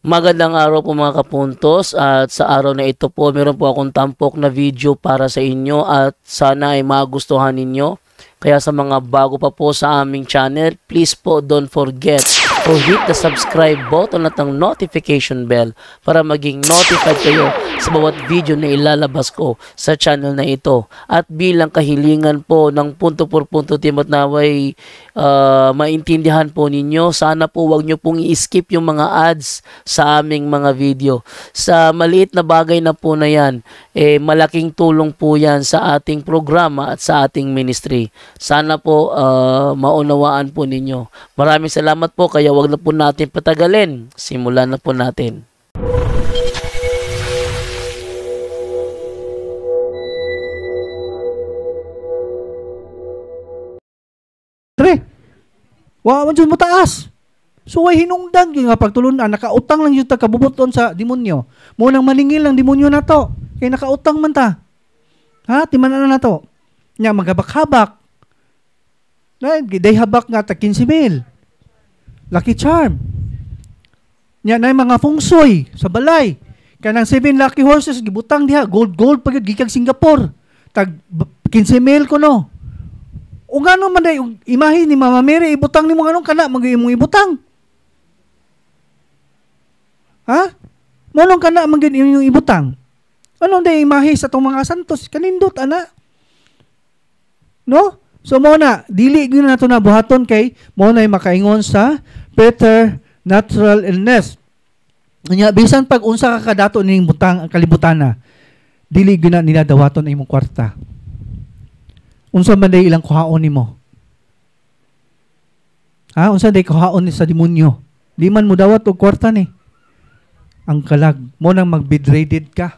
Magandang araw po mga kapuntos, at sa araw na ito po meron po akong tampok na video para sa inyo at sana ay magustuhan ninyo. Kaya sa mga bago pa po sa aming channel, please po don't forget to hit the subscribe button at ang notification bell para maging notified kayo sa bawat video na ilalabas ko sa channel na ito. At bilang kahilingan po ng punto por punto team at naway maintindihan po ninyo, sana po wag nyo pong i-skip yung mga ads sa aming mga video. Sa maliit na bagay na po na yan, malaking tulong po yan sa ating programa at sa ating ministry. Sana po maunawaan po ninyo. Maraming salamat po, kaya wag na po natin patagalin. Simulan na po natin. Wa man jud mo taas. So ay hinungdan gyud nga pagtulunan, nakautang lang jud ta kabubuton sa demonyo. Mo nang maningil lang demonyo nato. Kay nakautang man ta. Ha, timan-an na nato. Nya maghabak-habak. Na day habak nga ta 15,000. Lucky charm. Nya nay mga feng shui sa balay. Kanang 7 lucky horses gibutang diha, gold pagid gikag Singapore. Tag 15,000 ko no. O gano'n man day, imahe ni Mama Mary, ibutang ni mo anong kana, mag-iimong ibutang. Ha? Manong kana, mag-iimong ibutang. Anong day, imahe sa itong mga santos, kanindot, ana? No? So, muna, dili yun na ito na buhaton kay, muna ay makaingon sa preternatural illness. Kanya, bisan pag unsa ka kadato ning butang, kalibutan na, dili yun na niladawaton na imong kwarta. Unsa man day ilang kuhaon nimo? Ha, unsa day kuhaon ni sa demonyo? Di man mo dawat og kwarta ni. Ang kalag mo nang mag-bedridden ka.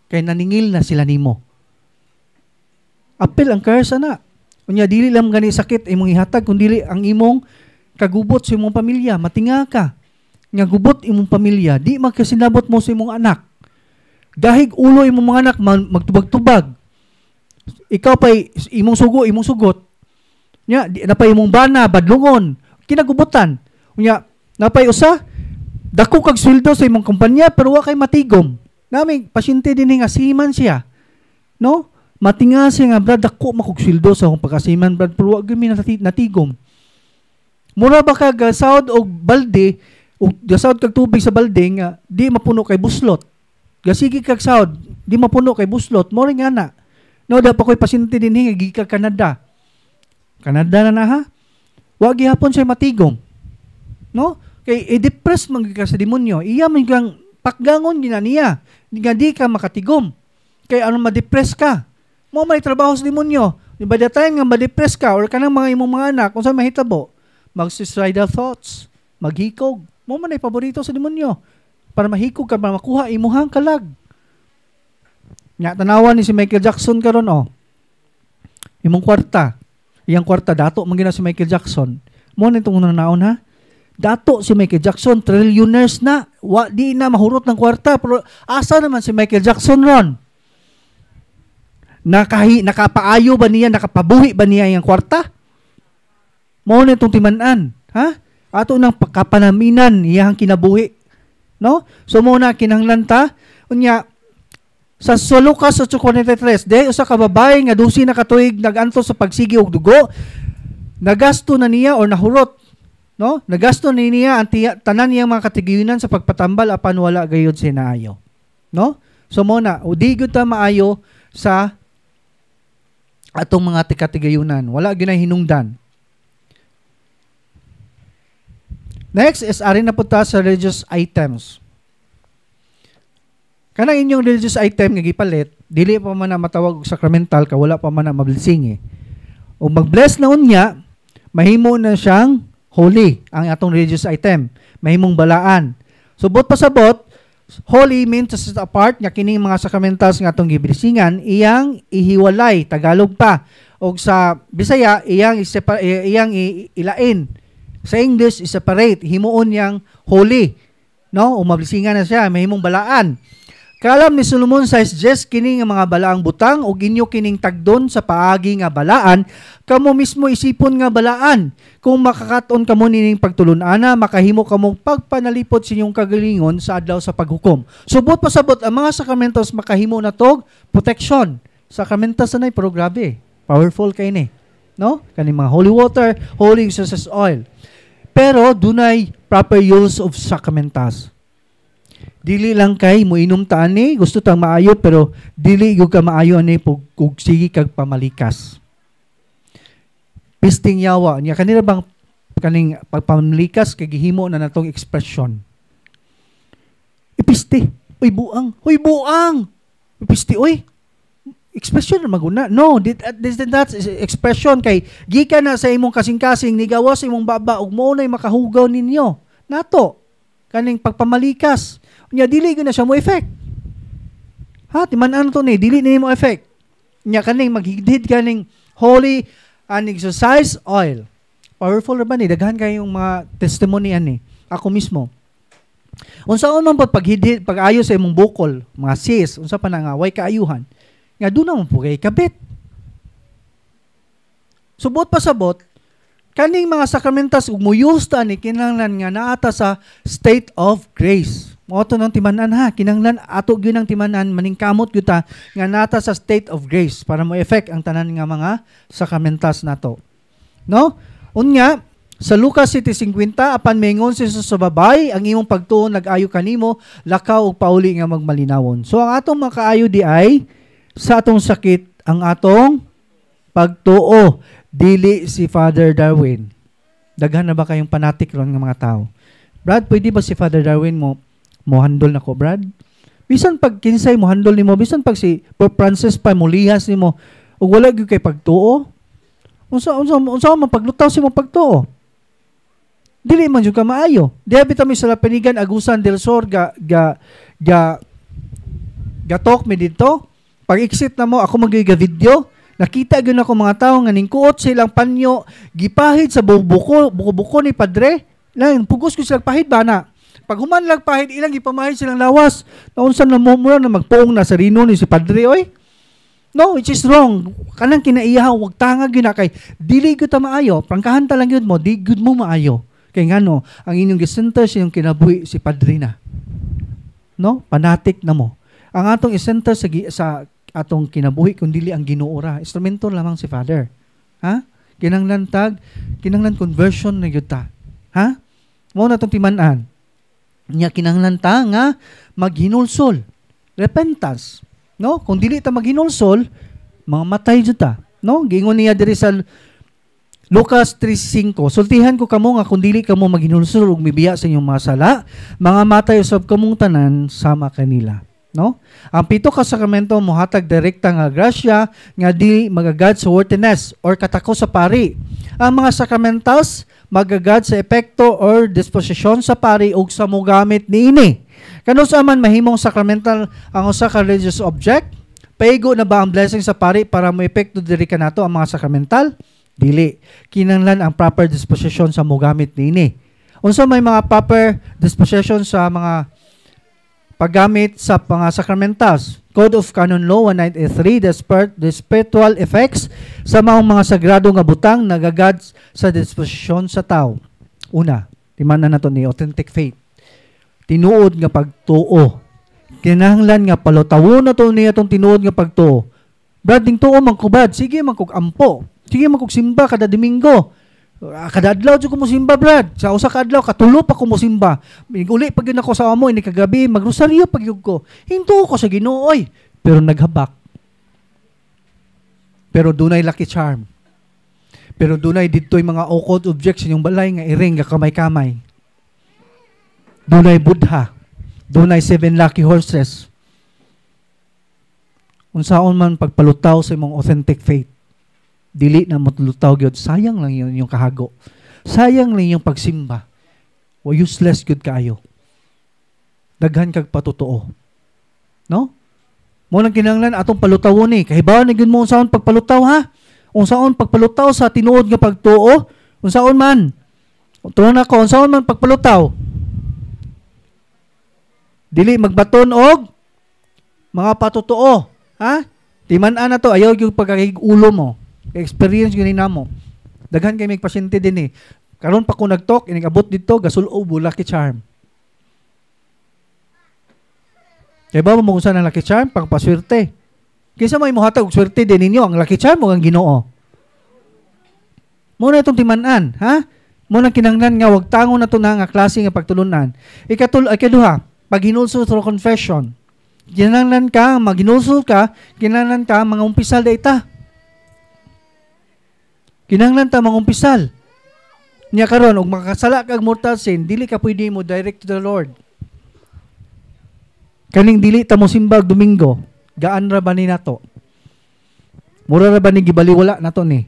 Kay naningil na sila nimo. Apil ang curse na. Unya dili lang gani sakit imong ihatag kundi ang imong kagubot sa imong pamilya, matinga ka. Nga gubot imong pamilya, di magkasinabot mo sa imong anak. Dahig ulo imong mga anak magtubag-tubag. Ikaw pa'y imong sugot. Nya, napay imong bana, badlungon, kinagubutan. Nya, napay usa, dako kag sweldo sa imong kumpanya, pero wa kay matigom. Nami, pasyente din nga siman siya. No? Matinga siya nga, brad, dako makog sweldo sa akong pagkasiman, brad, pero wa gami natigom. Mura ba kag sahod og balde, o gasahod kag tubig sa balde, nga, di mapuno kay buslot. Gasigi kag sahod, di mapuno kay buslot, mo rin nga na. No, dapat ko'y pasyente din gika Canada. Canada na ha? Wag gihapon siya matigom. No? Kay i-depress man ka sa demonyo. Iya man kang pakgangon ginaniya. Nga di ka makatigom. Kay ano ma-depress ka. Mo may trabaho sa demonyo. By the time nga ma-depress ka or kanang mga imong mga anak, kung saan mahitabo, mag-suicidal thoughts, maghikog. Mo man ay paborito sa demonyo. Para mahikog ka, para makuha imuhang kalag. Nga, tanawan ni si Michael Jackson karon oh. Imong kwarta. Iyang kwarta, dato magina si Michael Jackson. Mo na itong nanaon ha? Dato si Michael Jackson, trillionaires na. Di na mahurot ng kwarta. Pero asa naman si Michael Jackson ron? Nakapaayo ba niya, nakapabuhi ba niya iyang kwarta? Mo na itong timanan. Ha? Ato nang kapanaminan iyang kinabuhi. No? So muna kinanglanta. Unya, sa Lucas 8:43, usa ka babae nga 12 na katuig naganto sa pagsigi og dugo, nagasto na niya or nahurot, no? Nagasto ni niya ang tanan niyang mga katigayunan sa pagpatambal apan wala gayud siya naayo. No? So muna, di gyud ta maayo sa atong mga katigayunan. Wala gyud na hinungdan. Next is ari na punta sa religious items. Kanang inyong religious item nga gipalit, dili pa man na matawag og sacramental ka, wala pa man na mablessing eh. O mag-bless na unya, mahimo na siyang holy ang atong religious item. Mahimong balaan. So bot pasabot, holy means set apart nga kining mga sacramentals nga atong giblessingan, iyang ihiwalay, Tagalog pa. O sa Bisaya, iyang ilain. Sa English, separate. Himuon yang holy. No? O mablessingan na siya, mahimong balaan. Kalam ni Solomon sa suggest kini nga mga balaang butang ug inyo kining tagdon sa paagi nga balaan, kamo mismo isipon nga balaan. Kung makakaton kamo nining pagtulon-ana, makahimo kamo pagpanalipod sa inyong kagalingon sa adlaw sa paghukom. Subot pasabot ang mga sakramentos makahimo na tog protection. Sakramentos na pero grabe, powerful kay ni, no? Kani mga holy water, holy incense oil. Pero dunay proper use of sacramentas. Dili lang kay mo inom ta ani, gusto tang maayo pero dili gyud ka maayo ani kung sige kag pamalikas. Pisting yawa niya kanila bang kaning pagpamalikas kay gihimo na natong expression. Ipiste, oy buang, hoy buang. Ipiste oy. Expression na maguna. No, that's expression kay gikan na sa imong kasing-kasing nigawas sa imong baba ug mao nay makahugaw ninyo. Nato kaning pagpamalikas. Nya dili gyud na siya mo effect. Ha, timan-an to ni dili ni mo effect. Nya kaning maghigdid kaning holy and exercise oil. Powerful ra ba ni daghan kayong mga testimony ani. Ako mismo. Unsaon man paghidid pag-ayo sa imong bukol, mga sis, unsa pa na nga way kaayuhan. Nga doon naman po kay kabit. Subot pasabot, kaning mga sakramentas ug muyos ta ni kinahanglan nga naata sa state of grace. Mao to nang timanan ha, kinahanglan ato gyud ang timanan maningkamot gyud ta nga naata sa state of grace para mo effect ang tanan nga mga sakramentas nato. No? Unya sa Lucas 7:50 apan mingon si Jesus sa babay ang imong pagtuon nag-ayo kanimo lakaw ug pauli nga magmalinawon. So ang atong makaayo di ay sa atong sakit ang atong pagtuo, dili si Father Darwin. Daghan na ba kayong fanatic ron nga mga tao? Brad, pwede ba si Father Darwin mo handle nako, Brad? Bisan pag kinsay mo handle nimo, bisan pag si Pope Francis pa mo lihas nimo, ug wala gyud kay pagtuo. Unsa man paglutaw si mo pagtuo? Dili man jud ka maayo. Diha bitaw mi sa Lapenigan Agusan del Sur ga talk mi dito. Pag-exit na mo, ako mag-video, nakita gyud ako mga tao nga ningkuot silang panyo, gipahid sa buko ni Padre, lang, pugos ko silang pahid ba na. Pag human lang pahid, ilang gipamahid silang lawas, naunsan na mo na magpuong na sa rino ni si Padre, oy. No, which is wrong. Kanang kinaiyaw, wag tangag yun na kay, dili gyud ta maayo, prangkahan ta lang yun mo, di gyud mo maayo. Kay ngano, ang inyong gisenter siyang kinabuhi si Padre na. No, panatik na mo. Ang atong isenter sa atong kinabuhi kung dili ang Ginoo ra. Instrumento lamang si Father. Ha? Kinahanglan conversion na gyud ta. Ha? Mao na tong timan-an. Nya kinahanglan ta nga maghinulsol. Repentance. No? Kung dili ta maghinulsol, mamatay jud ta. No? Giingon niya diri sa Lucas 3:5, sultihan ko kamo nga kung dili kamo maghinulsol ug mibiya sa inyong mga sala, mga matay usab kamong tanan sama kanila. No? Ang pito ka sakramento mohatag direkta nga grasya nga di magagad sa worthiness or katako sa pari. Ang mga sakramentals magagad sa epekto or disposisyon sa pari ug sa mogamit niini. Kano sa man mahimong sakramental ang usa ka religious object? Paigo na ba ang blessing sa pari para mo epekto diri kanato ang mga sakramental? Dili. Kinahanglan ang proper disposition sa mogamit niini. Unsa may mga proper disposition sa mga paggamit sa mga sakramentals? Code of Canon Law 1983, the spiritual effects sa mga sagrado nga butang nagagad sa disposisyon sa tao. Una, timanan nato ni authentic faith. Tinuod nga pagtuo. Kinahanglan nga palutawon na to niya itong tinuod nga pagtuo. Brad, ding tuo man ko, Brad. Sige man kog ampo. Sige man kog simba kada Domingo. Kada adlaw jud ko mo simba, Brad. Sa usa ka adlaw katulo pa ko mo simba. Uli pag yun ako sa amo ini kagabi magrosaryo pag yun ko. Hinto ko sa Ginoo oy. Pero naghabak. Pero dunay lucky charm. Pero dunay didtoy mga occult objects yung balay nga iring nga kamay-kamay. Dunay Buddha. Dunay 7 lucky horses. Unsaon man pagpalutaw sa imong authentic faith. Dili na matulutaw gyud, sayang lang yun yung kahago. Sayang lang yung pagsimba. O useless gyud kaayo. Daghan kag patutuo. No? Mo nang kinahanglan atong palutawon ni. Kahibaw na gyud mo unsaon pagpalutaw ha? Unsaon pagpalutaw sa tinuod nga pagtuo? Unsaon man? Tuon ako, unsaon man pagpalutaw? Dili magbaton og Mga patotoo, ha? Timan-an na to, ayaw yung pagkakigulo mo. Experience yun na mo. Daghan kayo may pasyente din eh. Karon pa ko nag-talk, inigabot dito, gasulo, Lucky Charm. Kaya ba mo kung saan ang Lucky Charm? Pagpaswerte. Kaysa may muhatag og swerte din ninyo, ang Lucky Charm mo ang Ginoo. Muna itong timan-an, ha? Muna kinanglan nga, wag tango na ito na nga klase nga pagtulunan. Ikaduha, pag hinulso through confession. Kinanglan ka, maghinulso ka, kinanglan ka, mga umpisal da ita. Kinanglan ta, mga umpisal. Niya karon og makasala kag mortal sin, dili ka pwede mo direct to the Lord. Kaning dili ta mo simbag Domingo, gaan ra ba ni nato? Mura ra ba ni gibaliwala nato ni?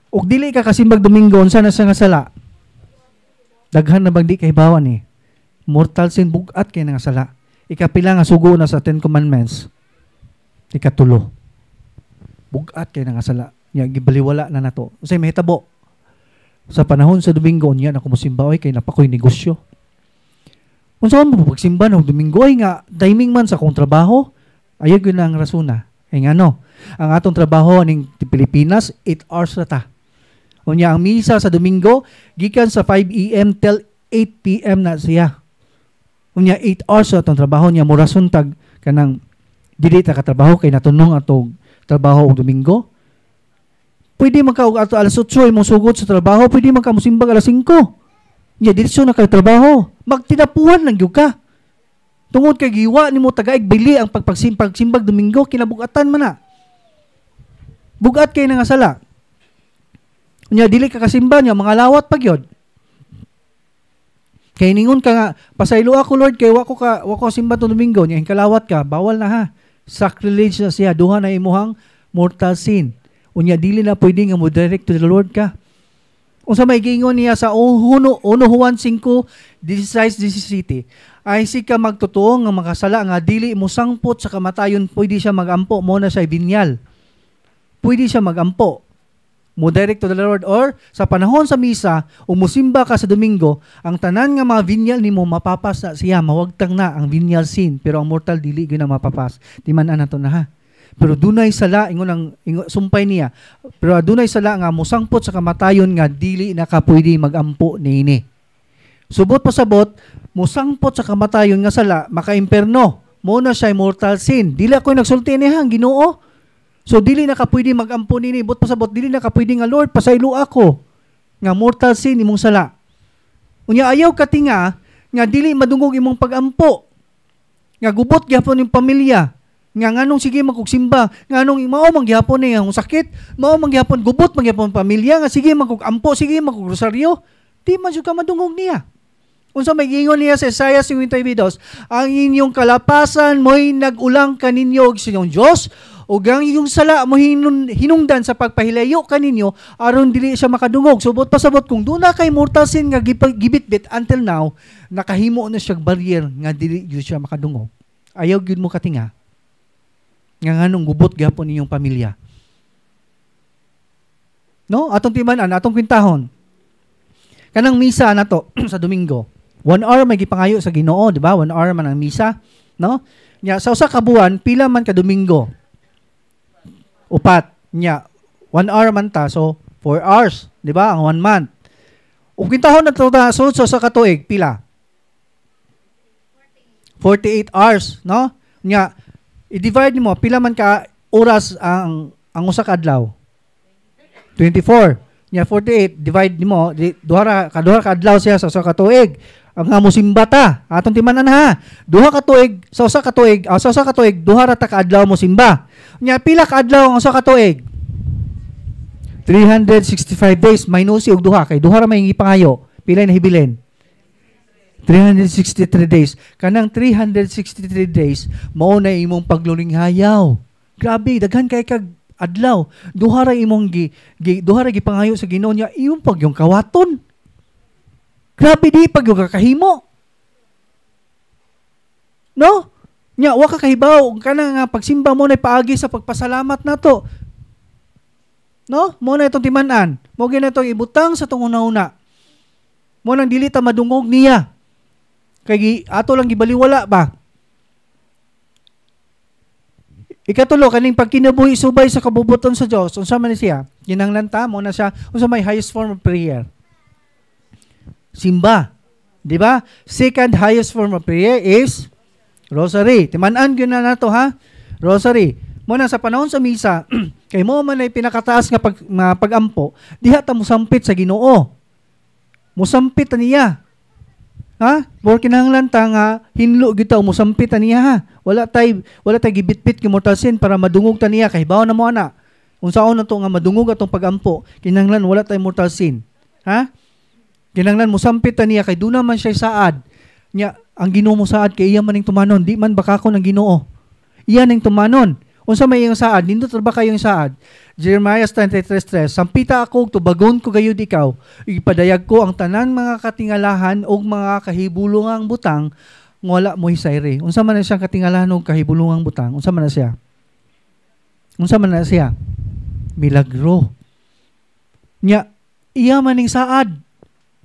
Og dili ka kasimbag Domingo unsa na sa nga sala? Daghan na bang di kay bawa ni? Mortal sin bugat kay nga sala. Ikapila nga sugo na sa 10 Commandments. Ikatulo. Bugat kay nga sala. Nya gibaliwala na nato. Unsay mahitabo? Sa panahon sa Domingo niya ako mosimba oy kay napakoy negosyo. Unsa man mo pagsimba no Domingo ay nga timing man sa kong trabaho? Ayaw yun ang rasuna. Ay nga no, ang atong trabaho ning Pilipinas 8 hours na ta. Unya ang misa sa Domingo gikan sa 5 AM till 8 PM na siya. Unya 8 hours sa atong trabaho niya mura suntag kanang dili ta katrabaho kay natunong atong trabaho og Domingo. Pwede man ka ato alas 8 imong sugod sa trabaho, pwede man ka musimbag alas 5. Nya diretso na kay trabaho. Magtinapuhan lang gyud ka. Tungod kay giwa nimo tagaig bili ang pagsimbag Domingo kinabugatan man na. Bugat kay nga sala. Nya dili ka kasimba nya mga lawat pa gyud. Kay ningon ka nga pasaylo ako Lord kay wa ko simba to Domingo nya kalawat ka, bawal na ha. Sacrilege na siya, duha na imuhang mortal sin. Unya dili na pwede nga mo direct to the Lord ka. Unsa may giingon niya sa 1 Juan 5:16-17 ay si ka magtotoo nga makasala nga dili mo sangpot sa kamatayon pwede siya magampo mo na siya binyal. Pwede siya magampo. Mo direct to the Lord or sa panahon sa misa o musimba ka sa Domingo, ang tanan nga mga binyal nimo mapapas na siya, mawagtang na ang binyal sin pero ang mortal dili gyud na mapapas. Timan-an nato na ha. Pero dunay sala ingon sumpay niya. Pero dunay sala nga mosangpot sa kamatayon nga dili na ka pwede magampo niini. Subot pasabot mosangpot sa kamatayon nga sala makaimperno. Mo na siya mortal sin. Dili ako nagsulti niya ang Ginoo. So dili na ka pwede magampo niini. Bot pasabot dili na ka pwede nga Lord pasaylo ako nga mortal sin imong sala. Unya ayaw ka tinga nga dili madungog imong pagampo. Nga gubot gyapon ning pamilya. Nga nganong sige magkugsimba, nganong mao mangyapon ni ang sakit, mao mangyapon gubot mangyapon pamilya nga sige magkugampo, sige magkugrosaryo, di man jud ka madungog niya. Unsa may giingon niya sa Isaiah 52, ang inyong kalapasan mo'y nag-ulang kaninyo og sa inyong Dios, ug ang inyong sala mo hinungdan sa pagpahilayo kaninyo aron dili siya makadungog. Subot pasabot kung duna kay mortal sin nga gibitbit until now, nakahimo na siya barrier nga dili gyud siya makadungog. Ayaw gyud mo katinga. Nga nganong gubot gyapon ninyong pamilya. No? Atong timan-an, atong kwintahon. Kanang misa nato sa Domingo. 1 hour may gipangayo sa Ginoo, di ba? 1 hour man ang misa, no? Nya sa usa ka buwan pila man ka Domingo? 4. Nya 1 hour man ta, so 4 hours, di ba? Ang 1 month. Ug kwintahon nato ta so sa katuig pila? 48 hours, no? Nya i-divide mo pila man ka oras ang usa ka adlaw. 24. Nya 48 divide nimo duha ka adlaw siya sa usa ka tuig. Ang nga mosimba ta. Atong timan-an ha. Duha ka tuig sa usa ka tuig, duha ra ta ka adlaw mo simba. Nya pila ka adlaw ang usa ka tuig? 365 days minus og duha kay duha ra may ipangayo. Pila na hibilin? 363 days. Kanang 363 days, mao na imong paglulinghayaw. Grabe, daghan kay kag adlaw. Duha ra imong duha ra gipangayo sa Ginoo niya, imong pagyong kawaton. Grabe di pagyong kakahimo. No? Nya wa ka kahibaw kana nga pagsimba mo na paagi sa pagpasalamat nato. No? Mo na itong timan-an. Mo gyud itong ibutang sa tong una-una. Mo nang dili ta madungog niya. Kay ato lang gibaliwala ba? Ikatulo, kaning pagkinabuhi subay sa kabubuton sa Dios, unsa man siya? Kinahanglan ta mo na siya unsa may highest form of prayer. Simba. Di ba? Second highest form of prayer is rosary. Timan-an gyud na nato ha. Rosary. Muna sa panahon sa misa, kay mo man ay pinakataas nga pagampo, diha ta mosampit sa Ginoo. Mosampit niya. Ha? Por kinahanglan ta nga hinlo gyud ta mosampit niya ha. Wala tay gibitbit ki mortal sin para madungog ta niya kay bawo na mo ana. Unsaon na to nga madungog atong pagampo, kinahanglan wala tay mortal sin. Ha? Kinahanglan mosampit ta niya kay duna man siya saad. Nya ang Ginoo mo saad kay iya man ning tumanon, di man bakakon ang Ginoo. Iya ning tumanon. Unsa may iyang saad? Nindot ra ba kayong saad? Jeremiah 33:3, sampita ako, tubagon ko gayud ikaw. Ipadayag ko ang tanan mga katingalahan o mga kahibulungang butang, wala mo hisayre. Unsa man na siyang katingalahan o kahibulungang butang? Unsa man na siya? Unsa man na siya? Milagro. Nya, iya man ning saad.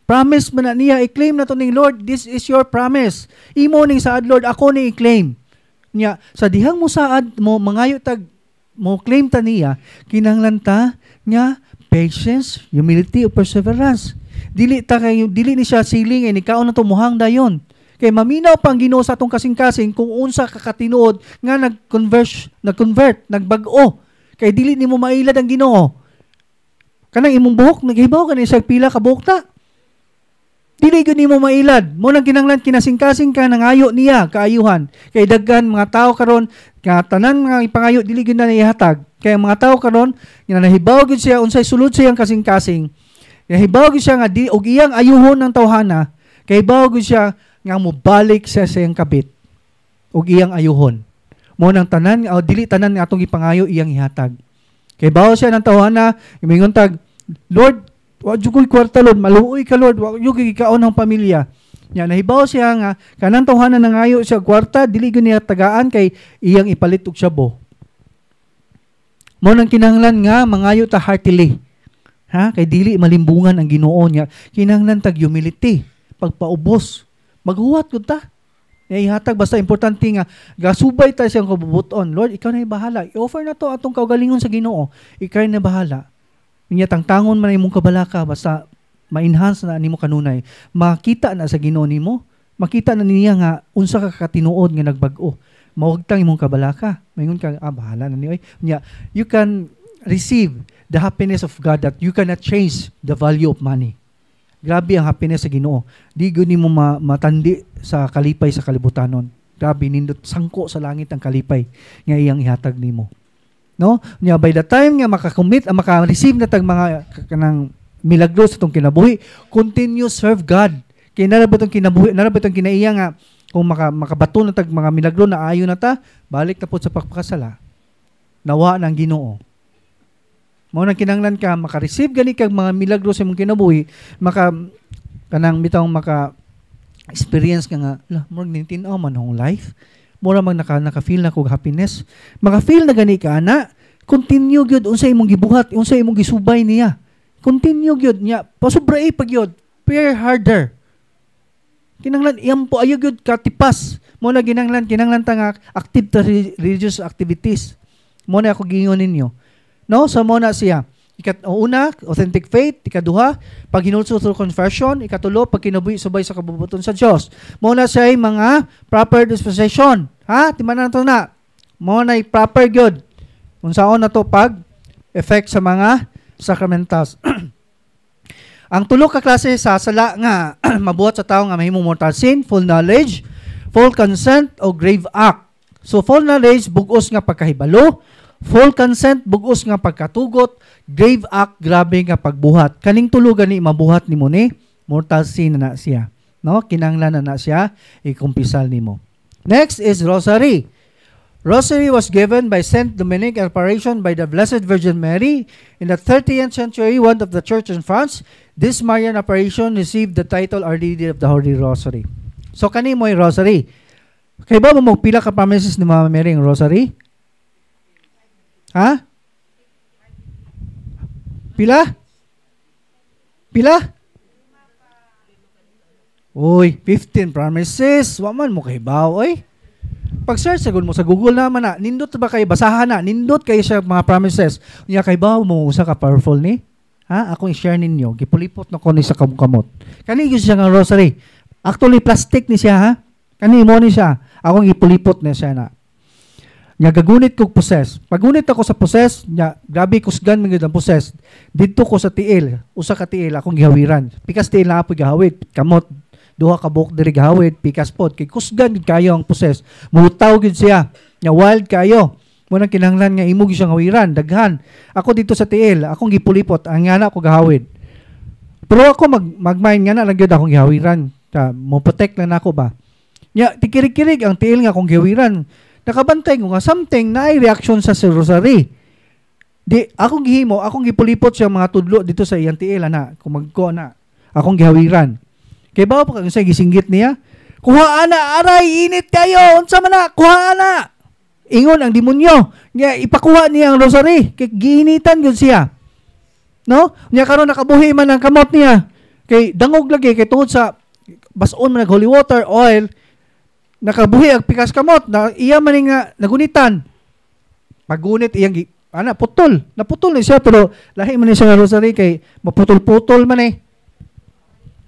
Promise man na niya, i-claim na to ning Lord, this is your promise. Imo ning saad, Lord, ako ni i-claim. Nya, sa dihang mo saad mo, mangayo tag, mo claim ta niya, kinahanglan ta nga patience, humility, o perseverance. Dili ni siya siling ni kaon na to muhang dayon. Kay maminaw pang Ginoo sa atong kasing-kasing kung unsa ka katinuod nga nag-convert, nagbag-o. Kay dili nimo mailad ang Ginoo. Kanang imong buhok naghibaw kani sa pila ka buhok ta. Dili gyud nimo mailad. Mo nang kinahanglan kinasing-kasing ka nangayo niya kaayuhan. Kay daghan mga tao karon nga tanan mga ipangayo dili gyud na ihatag. Kay mga tao karon nga nahibaw gyud siya unsay sulod sa iyang kasing-kasing. Nahibaw gyud siya nga di og iyang ayuhon ng tawhana. Kay hibaw gyud siya nga mobalik sa iyang kabit og iyang ayuhon. Mo nang tanan o dili tanan nga atong ipangayo iyang ihatag. Kay bawo siya ng tawhana, imingon tag, Lord, wa jud ko'y kwarta, Lord, maluoy ka, Lord, wa jud gikaon ng pamilya. Nya nahibaw siya nga kanang tawhana nangayo siya kwarta, dili gyud niya tagaan kay iyang ipalit og syabo. Mo nang kinahanglan nga mangayo ta heartily. Ha? Kay dili malimbungan ang Ginoo niya. Kinahanglan tag humility, pagpaubos. Maghuwat gud ta. Ihatag basta importante nga gasubay ta siyang kabubuton. Lord, ikaw na bahala. I-offer na to atong kaugalingon sa Ginoo. Ikaw na bahala. Inya tangtangon man imong kabalaka basta ma-enhance na nimo kanunay. Makita na sa Ginoo nimo. Makita na niya nga unsa ka katinuod nga nagbag-o. Mawagtang imong kabalaka. Maingon ka, bahala na niyo. Nya, you can receive the happiness of God that you cannot change the value of money. Grabe ang happiness sa Ginoo. Di gyud nimo matandi sa kalipay sa kalibutanon. Grabe nindot sangko sa langit ang kalipay nga iyang ihatag nimo. No? Nya by the time nga maka-commit, maka-receive na tag mga kanang milagro sa tong kinabuhi, continue serve God. Kay narabot ang kinabuhi, narabot ang kinaiya nga kung makabato na tag mga milagro na ayo na ta, balik na po sa pagpakasala. Nawa ng Ginoo. Mao nang kinahanglan ka maka-receive gani kag mga milagro sa imong kinabuhi, experience ka nga, murag nintinaw man hong life. Mura mag naka-feel na kog happiness. Maka-feel na gani ka ana, continue gyud unsay imong gibuhat, unsay imong gisubay niya. Continue gyud niya, pasubra pag gyud, prayer harder. Kinahanglan iyang po ayo gyud katipas. Mo na kinahanglan ta nga active ta religious activities. Mo na ako giingon ninyo. No, so mo na siya. Una, authentic faith. Ikaduha, paghinulso through conversion. Ikatulo, pagkinabuhi subay sa kabubuton sa Dios. Mo na siya mga proper disposition. Ha? Timanan na to na. Mo na proper gyud. Unsaon na to pag effect sa mga sacramentals. Ang tulo ka klase sa sala nga mabuhat sa tao nga mahimong mortal sin, full knowledge, full consent o grave act. So full knowledge bugos nga pagkahibalo, full consent bugos nga pagkatugot, grave act grabe nga pagbuhat. Kaning tulo gani mabuhat nimo ni mortal sin na siya. No, kinahanglan na siya ikumpisal nimo. Next is rosary. Rosary was given by Saint Dominic Apparition by the Blessed Virgin Mary in the 30th century, one of the church in France. This Marian apparition received the title Our Lady of the Holy Rosary. So kani mo rosary. Kay ba mo pila ka promises ni Mama Mary ang rosary? Ha? Pila? Pila? Uy, 15 promises. Wa man mo kay baw, oy. Pag-search sagud mo sa Google naman na, nindot ba kay basahan na, nindot kay sa mga promises. Unya kay ba mo usa ka powerful ni? Ha? Ako i-share ninyo. Gipulipot na ko ni sa kamot. Kani gyud siya nga rosary. Actually plastic ni siya ha. Kani mo ni siya. Akong ipulipot na siya na. Nya gagunit kog poses. Pagunit ako sa poses, nya grabe kusgan man gyud ang poses. Didto ko sa tiil, usa ka tiil akong gihawiran. Pikas tiil na apoy gahawid, kamot duha ka buok diri gahawid, pikas pod kay kusgan gid kayo ang poses. Mulutaw gid siya. Nya wild kayo. Mo nang kinahanglan nga imo gyud siyang hawiran, daghan. Ako dito sa tiil, akong gipulipot ang ngana ko gahawid. Pero ako magmain nga na lang gyud akong gihawiran. Mo protect lang nako ba. Nya tikirig-kirig ang tiil nga akong gihawiran. Nakabantay ko nga something na ay reaction sa rosary. Di akong gihimo, akong gipulipot siya mga tudlo dito sa iyang tiil na kumagko na. Akong gihawiran. Kay bawo pa kang say gisinggit niya. Kuha ana aray init kayo. Unsa man na kuha ana. Ingon ang demonyo. Nya ipakuha niya ang rosary. Kay giinitan gyud siya. No? Nya karon nakabuhi man ang kamot niya. Kay dangog lagi kay tungod sa bason man nag holy water oil. Nakabuhi ang pikas kamot na iya man nga nagunitan. Pagunit iyang putol. Naputol ni siya pero lahi man ni siya nga rosary kay maputol-putol man eh.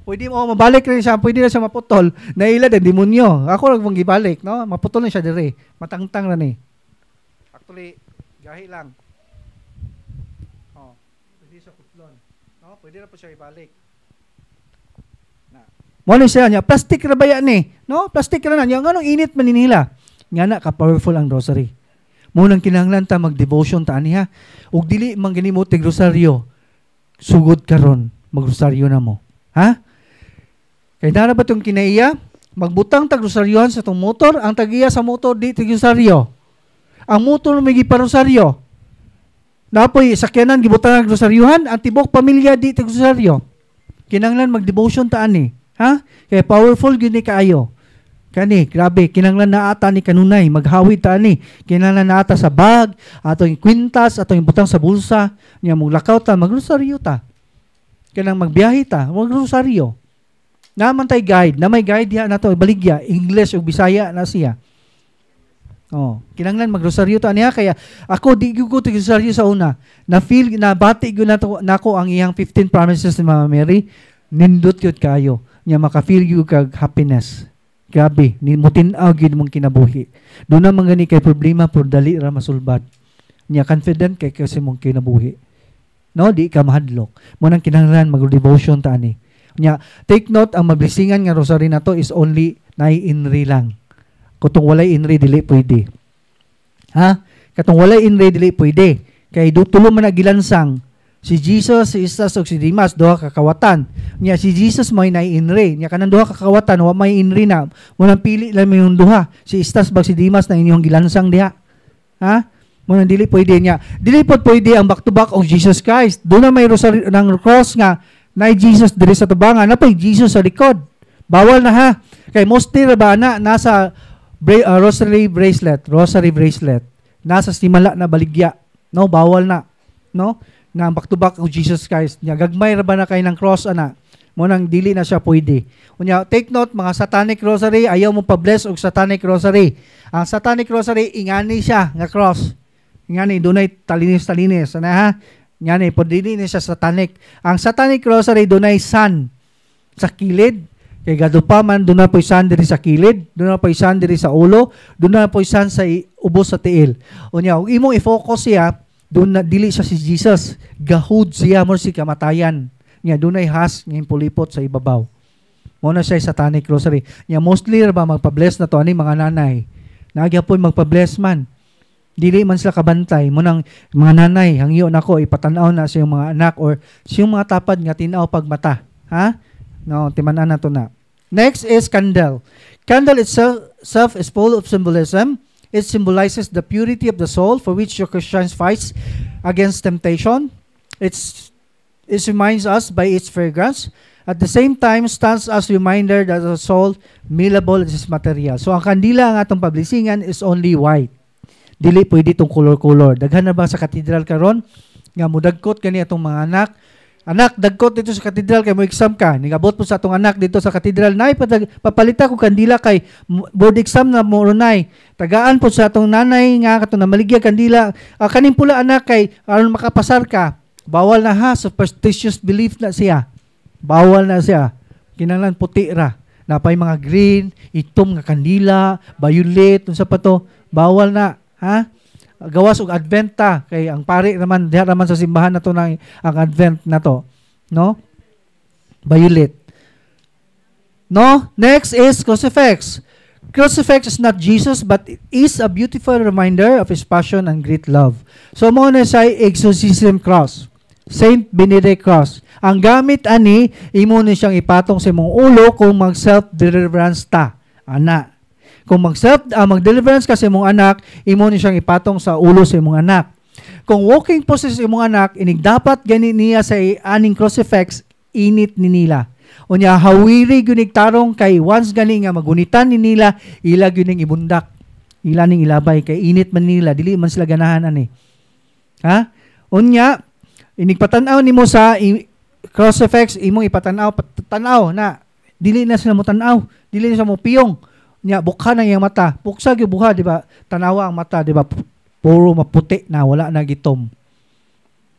Pwede mo mabalik rin siya, pwede na siya maputol. Naila din demonyo. Ako lang mong gibalik, no? Maputol na siya dire. Matangtang na ni. Actually, gahi lang. Oh, pwede siya putlon. No, pwede na po siya ibalik. Mo ni siya niya, plastic ra ba yan eh? No? Plastic ra na niya. Nganong init man nila. Nga na, ka-powerful ang rosary. Mo nang kinahanglan ta mag-devotion ta aniha. Ug dili man gani mo tig-rosaryo. Sugod karon, mag-rosaryo na mo. Ha? Kay nara ba tong kinaiya? Magbutang tag-rosaryohan sa tong motor, ang tagiya sa motor di tig-rosaryo. Ang motor may giparosaryo. Napoy sakyanan gibutang ang rosaryuhan, ang tibok pamilya di tig-rosaryo. Kinahanglan mag-devotion ta ani. Ha? Kaya powerful gini kaayo. Kani, grabe, kinanglan na ata ni kanunay, maghawid ta ni. Kinanglan na ata sa bag, atong kwintas, atong butang sa bulsa, niya mong lakaw ta, magrosaryo ta. Kinang magbiyahe ta, magrosaryo. Naman tay guide, na may guide ya na to, baligya, English o Bisaya na siya. Oh, kinanglan magrosaryo ta niya, kaya ako di ko tig-rosaryo sa una. Na feel na bati gyud nako ang iyang 15 promises ni Mama Mary, nindot yun kayo. Nya maka-feel you kag happiness. Grabe, ni mutin-aw gyud mong kinabuhi. Do na man gani kay problema por dali ra masulbad. Nya confident kay kasi mong kinabuhi. No, di ka mahadlok. Mo nang kinahanglan mag-devotion ta ani. Nya take note ang mablisingan nga rosary na to is only nay inri lang. Kutong walay inri dili pwede. Ha? Katong walay inri dili pwede. Kay tulo man nagilansang si Jesus, si Istas, o si Dimas, duha kakawatan. Nya si Jesus may nai-inri. Nya kanang duha kakawatan, wa may inri na. Munang pili lang yung duha. Si Istas bag si Dimas na inyong gilansang diha. Ha? Munang dili pwede niya. Dili pod pwede ang back-to-back of Jesus Christ. Doon na may rosary ng cross nga, na Jesus diri sa tubangan, na pa'y Jesus sa likod. Bawal na ha. Kay mostly ba na, nasa rosary bracelet. Nasa simala na baligya. No, bawal na. No? Na back to back of Jesus Christ niya gagmay ra ba na kay ng cross ana mo nang dili na siya pwede. Unya take note mga satanic rosary ayaw mo pa-bless og satanic rosary. Ang satanic rosary ingani siya nga cross. Ingani dunay talinis ana ha. Ingani pod dili ni siya satanic. Ang satanic rosary dunay sun sa kilid kay gadupa man dunay poy sun diri sa kilid, dunay poy sun diri sa ulo, dunay poy sun sa ubos sa tiil. Unya ug imong i-focus siya doon na dili siya si Jesus, gahud siya mo si kamatayan. Nya dunay has ngin pulipot sa ibabaw. Mo na siya satanic rosary. Nya mostly ba magpa-bless na to ani mga nanay. Nagyapon magpa-bless man. Dili man sila kabantay mo nang mga nanay hangyo nako ipatan-aw na sa mga anak or siyang mga tapad nga tin-aw pagmata. Ha? No, timan-an na to na. Next is candle. Candle itself is full of symbolism. It symbolizes the purity of the soul for which your Christians fights against temptation. It reminds us by its fragrance. At the same time, stands as reminder that the soul malleable is material. So, ang kandila ang atong pablisingan is only white. Dili pwede itong color-color. Daghan na ba sa katedral karon nga mudagkot kani atong mga anak Anak, dagkot dito sa katedral kay mo exam ka. Ningabot po sa atong anak dito sa katedral. Nay, papalita ko kandila kay board exam na mo runay. Tagaan po sa atong nanay nga katong namaligya kandila. Kanin pula anak kay aron makapasar ka. Bawal na ha, superstitious belief na siya. Bawal na siya. Kinahanglan puti ra. Napay mga green, itom nga kandila, violet, unsa pa to. Bawal na, ha? Gawas og adventa kay ang pari naman diha naman sa simbahan nato nang ang advent na to, no? Violet. No, next is crucifix. Crucifix is not Jesus but it is a beautiful reminder of his passion and great love. So mo na say exorcism cross. Saint Benedict cross. Ang gamit ani imo ni siyang ipatong sa imong ulo kung mag self deliverance ta. Ana. Kung mag-deliverance ka sa imong anak, imo ni siyang ipatong sa ulo sa imong anak. Kung walking po sa imong anak, inig dapat gani niya sa aning crucifix, init ni nila. Unya hawiri gyud tarong kay once gani nga magunitan ni nila, ila gyud ning ibundak. Ila ning ilabay kay init man nila, dili man sila ganahan ani. Ha? Unya inig patan-aw nimo sa crucifix, imong ipatan-aw na dili na sila mo tan-aw, dili na sila mo piyong. Nya bukha na iyang mata. Puksa gyud buha, di ba? Tanawa ang mata, di ba? Puro maputi na, wala na gitom.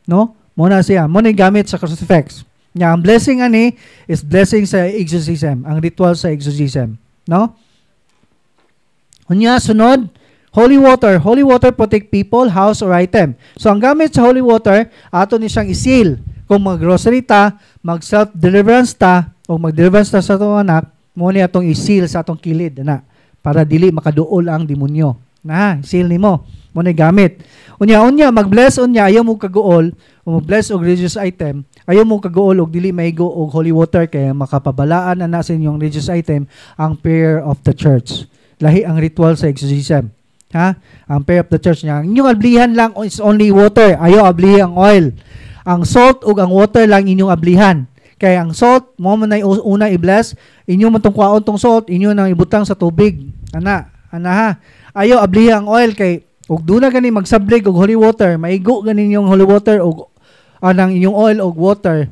No? Muna siya. Muna gamit sa crucifix. Nya ang blessing ani is blessing sa exorcism, ang ritual sa exorcism, no? Unya sunod, holy water. Holy water protect people, house or item. So ang gamit sa holy water, ato ni siyang isil. Kung mag-grocery ta, mag-self-deliverance ta, o mag-deliverance ta sa atong anak, mo ni atong isil sa atong kilid na para dili makaduol ang demonyo. Na, seal nimo. Mo ni gamit. Unya mag-bless unya ayaw mo kaguol, o mag-bless og religious item, ayaw mo kaguol og dili maigo og holy water kay makapabalaan na sa inyong religious item ang prayer of the church. Lahi ang ritual sa exorcism. Ha? Ang prayer of the church niya. Inyong ablihan lang is only water. Ayaw ablihi ang oil. Ang salt ug ang water lang inyong ablihan. Kaya ang salt, mo man na una i-bless, inyo man tong kwaon tong salt, inyo nang ibutang sa tubig. Ana ha. Ayaw ablihi ang oil kay ug duna gani magsablig og holy water, maigo gani yung holy water og anang inyong oil og water,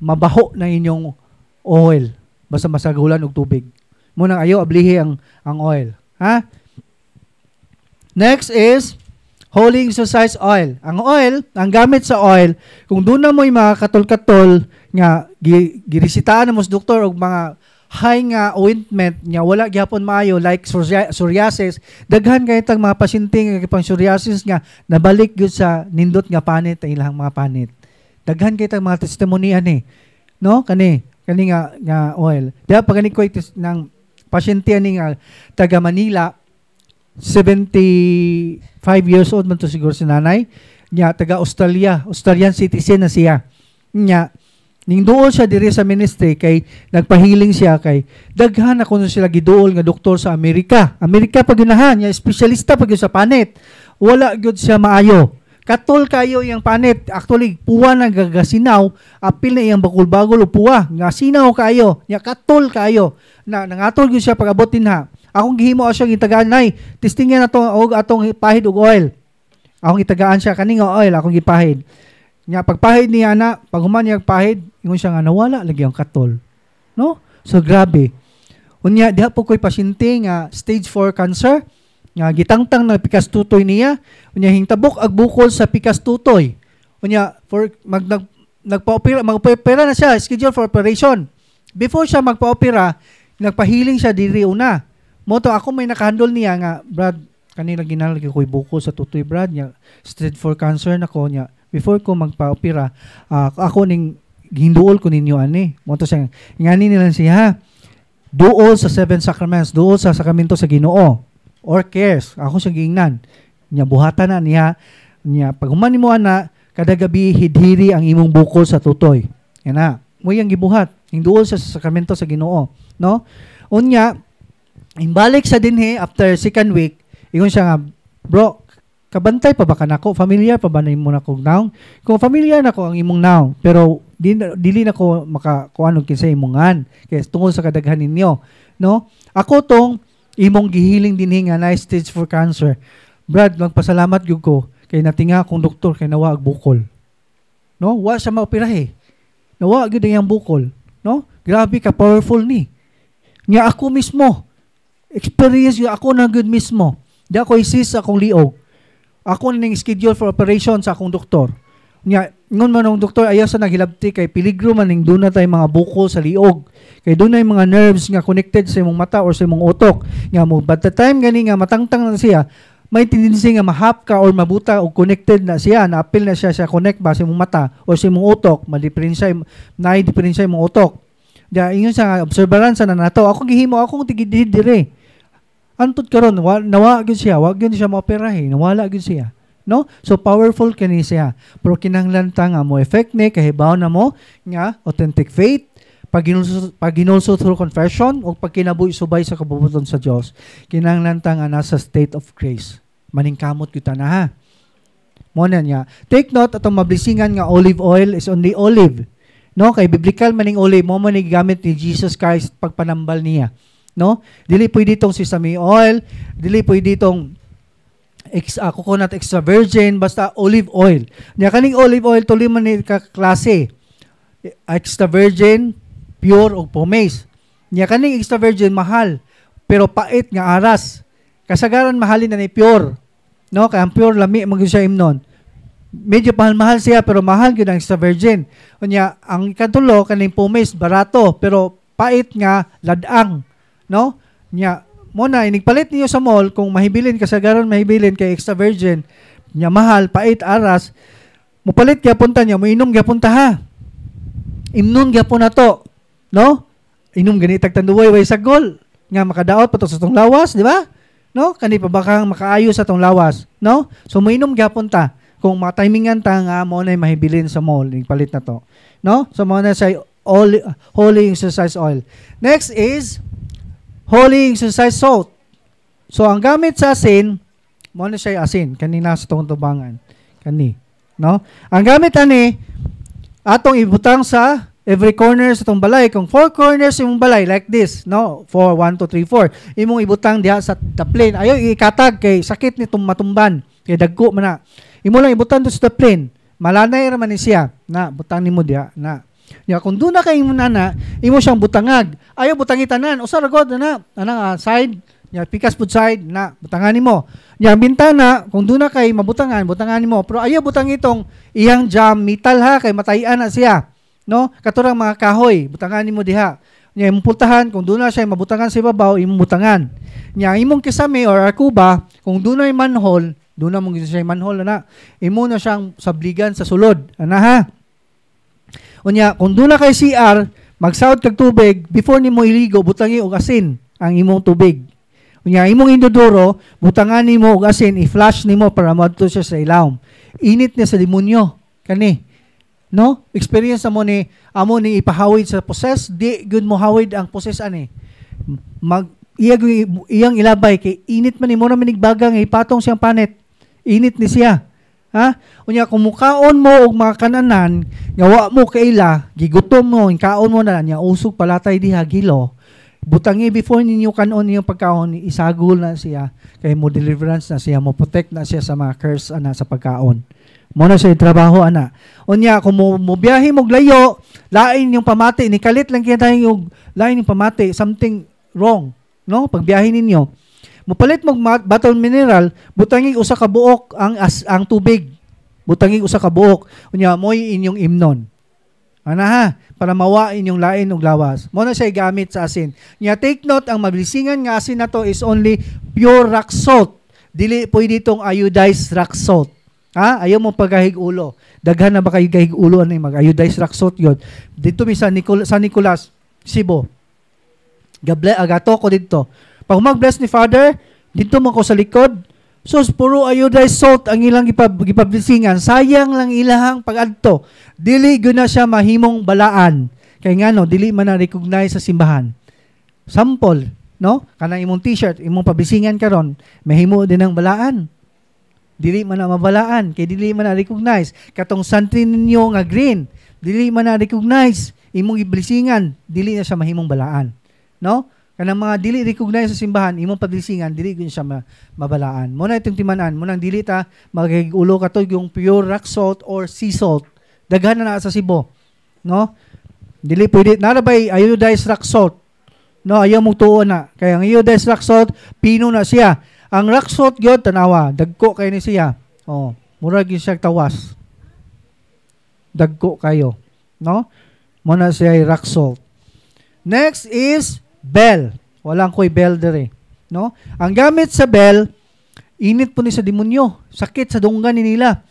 mabaho na inyong oil basta masagulan og tubig. Mo nang ayaw ablihi ang oil, ha? Next is holy exorcise oil. Ang oil, ang gamit sa oil, kung doon na mo'y mga katol-katol nga girisitaan na mo sa doktor og mga high nga ointment nga wala gyapon maayo like psoriasis, daghan kay tag mga pasyente nga pang psoriasis nga nabalik gyud sa nindot nga panit ang ilang mga panit. Daghan kay tag mga testimony ani, no? Kani nga oil. Diya pag ko ng pasyente ani nga taga Manila, 75 years old man to siguro si nanay niya, taga Australian citizen na siya niya. Ning duol siya diri sa ministry kay nagpahiling siya kay daghan ako sila giduol nga doktor sa Amerika pag ginahan niya, espesyalista pag sa panit, wala gyud siya maayo, katol kayo yang panit, actually puwa na gagasinaw, apil na iyang bakul-bagol o puwa nga sinaw kayo niya, katol kayo na nangatol gyud siya pag-abot dinha. Akong gihimo siya gitagaan, nay testingan nato og atong pahid og oil. Akong gitagaan siya kaning oil, akong gipahid nya. Pagpahid niya na, pag human niya pahid, ingon siya nga nawala lagi ang katol, no? So grabe. Unya diha po koy pasyente nga stage 4 cancer nga gitangtang na pikas tutoy niya, unya hingtabok ag bukol sa pikas tutoy. Unya for magpa-opera na siya, schedule for operation. Before siya magpa-opera, nagpahiling siya diri una. Moto ako may nakahandle niya nga, Brad, kanina ginalagay ko'y bukol sa tutoy, Brad, niya stage 4 cancer na ko niya. Before ko magpa-opera, ako ning hinduol ko ninyo ani. Moto siya, ngani nila siya, duol sa 7 sacraments, duol sa sakramento sa Ginoo, or cares. Ako siya gingnan. Niya buhatan na niya, pag human mo na, kada gabi hidhiri ang imong bukol sa tutoy. Yan na. Mo yang gibuhat. Hinduol sa sakramento sa Ginoo, no? Unya, imbalik sa dinhi after 2nd week, ingon siya nga, bro, kabantay pa ba ka nako? Familiar pa ba na imo nako now? Kung familiar nako ang imong now, pero dili nako makakuan og kinsa imongan kay tungod sa kadaghan ninyo, no? Ako tong imong gihiling dinhi nga na stage 4 cancer. Brad, magpasalamat gyud ko kay natinga akong doktor kay nawa og bukol. no? Wa siya maoperahe. Nawa gyud ang bukol, no? Grabe ka powerful ni. Nya ako mismo experience yung ako na good mismo. Di ako isis sa akong liog. Ako na ning schedule for operation sa akong doktor. Nya, ngon man ang doktor ayaw sa naghilabti kay peligro man ning doon na tay mga bukol sa liog. Kay doon na mga nerves nga connected sa imong mata or sa imong utok. Nya mo by the time gani nga matangtang na siya, may tendency nga mahap ka or mabuta o connected na siya, na-appeal na siya connect ba sa imong mata or sa imong utok, ma-diferensya imong utok. Diya, ingon sa observaran sa nanato, ako gihimo, akong tigidid dire. Antod karon nawa gyud siya, wag gyud siya maoperahe, nawala gyud siya. No? So powerful kani siya. Pero kinahanglan ta nga mo effect ni kahibaw na mo nga authentic faith, pagginulso through confession o pagkinabuhi subay sa kabubuton sa Dios. Kinahanglan ta nga nasa state of grace. Maningkamot gyud ta na ha. Mo na niya. Take note atong mablisingan nga olive oil is only olive. No, kay biblical maning olive mo man gamit ni Jesus Christ pagpanambal niya. No? Dili pwede itong sesame oil, dili pwede itong coconut extra virgin, basta olive oil. Nya kaning olive oil tuloy man ni klase. Extra virgin, pure o pomace. Nya kaning extra virgin mahal, pero pait nga aras. Kasagaran mahalin na ni pure. No, kay ang pure lami man siya imnon. Medyo mahal siya pero mahal gyud ang extra virgin. Nya ang ikatulo kaning pomace barato pero pait nga ladang. No? Nya mo na inigpalit niyo sa mall kung mahibilin kasagaran mahibilin kay extra virgin nya mahal pait aras mupalit gyapon ta niya mo inom gyapon ta ha. Imnon gyapon na to. No? Inom gani tag tanduway way sagol nga makadaot pa to sa tong lawas, di ba? No? Kani pa bakang makaayo sa tong lawas, no? So moinom gyapon ta kung matimingan ta nga mo na mahibilin sa mall inigpalit na to. No? So mo na say holy exercise oil. Next is holy exercise salt. So, ang gamit sa asin, mo na siya asin. Kanina sa itong tubangan. Kani. No? Ang gamit ani, atong ibutang sa every corner sa itong balay. Kung 4 corners yung balay, like this. No? 4, 1, 2, 3, 4. Imong ibutang diha sa plane. Ayaw ikatag kay sakit nitong matumban. Kay dagko man na. Imo lang ibutang doon sa plane. Malanay raman ni siya. Na, butang nimo diha. Na. Ya kung doon na kay mo na imo siyang butangag ayaw butangi tanan usa ra god na side ya pikas pud side na butangan nimo ya bintana kung doon na kay butangan nimo pero ayaw butang itong iyang jam metal ha kay matayan na siya no katurang mga kahoy butangan nimo diha nya imong pultahan kung doon na siya mabutangan sa ibabaw imong butangan nya imong kisame or akuba kung doon na manhole doon na mong siya manhole na imo na siyang sabligan sa sulod ana ha. Unya, kung doon na kay CR, magsawad kag tubig, before nimo iligo, butangi og asin ang imong tubig. Unya, imong indodoro, butangan nimo og asin, i-flash nimo para madto siya sa ilawom. Init niya sa demonyo. Kani. No? Experience mo ni amo ni ipahawid sa possess, di good mo hawid ang possess ani. Iyang ilabay kay init man ni mo na minigbagang ipatong siyang panet. Init ni siya. Ha? Unya kung mukaon mo og mga kananan, nga wa mo kaila, gigutom mo, kaon mo na nya usog palatay diha gilo. Butangi before ninyo kanon niyo pagkaon, isagol na siya kay mo deliverance na siya, mo protect na siya sa mga curse ana sa pagkaon. Mo na siya trabaho ana. Unya kung mo biyahe mo layo, lain yung pamati, ni kalit lang kita yung lain yung pamati, something wrong, no? Pagbiyahe ninyo. Mupalit mo bottle mineral, butangi usa ka buok ang tubig. Butangi usa ka buok. Unya moy inyong imnon. Ana ha, para mawa inyong lain og lawas. Mo na siya gamit sa asin. Nya take note ang mablisingan nga asin nato is only pure rock salt. Dili pwede itong iodized rock salt. Ha? Ayaw mo pagahig ulo. Daghan na ba kayo gahig ulo ano mag-iodized rock salt yun. Dito mi sa Nicolas, Cebu. Agato ko dito. Pag mag-bless ni Father, dito mo ko sa likod, sus, puro iodized salt ang ilang gipablisingan. Sayang lang ilahang pag-adto. Dili guna siya mahimong balaan. Kaya nga no, dili man na-recognize sa simbahan. Sample, no? Kanang imong t-shirt, imong pablisingan karon, mahimo din ang balaan. Dili man na mabalaan, kay dili man na-recognize. Katong santrin ninyo nga green, dili man na-recognize. Imong iblisingan, dili na siya mahimong balaan. No? Kanang mga dili recognize sa simbahan, imong paglisingan, dili gyud siya mabalaan. Muna itong timanan, munang dili ta magigulo kato yung pure rock salt or sea salt. Daghan na sa Cebu. No? Dili pwede narabay iodized rock salt. No, ayaw mong tuon na. Kaya ang iodized rock salt, pino na siya. Ang rock salt gyud tanawa, dagko kay ni siya. Oh, murag gyud siya tawas. Dagko kayo, no? Mo na siya rock salt. Next is bell. Walang koy bell dere, no? Ang gamit sa bell, init po ni sa demonyo. Sakit sa dunggan ni nila.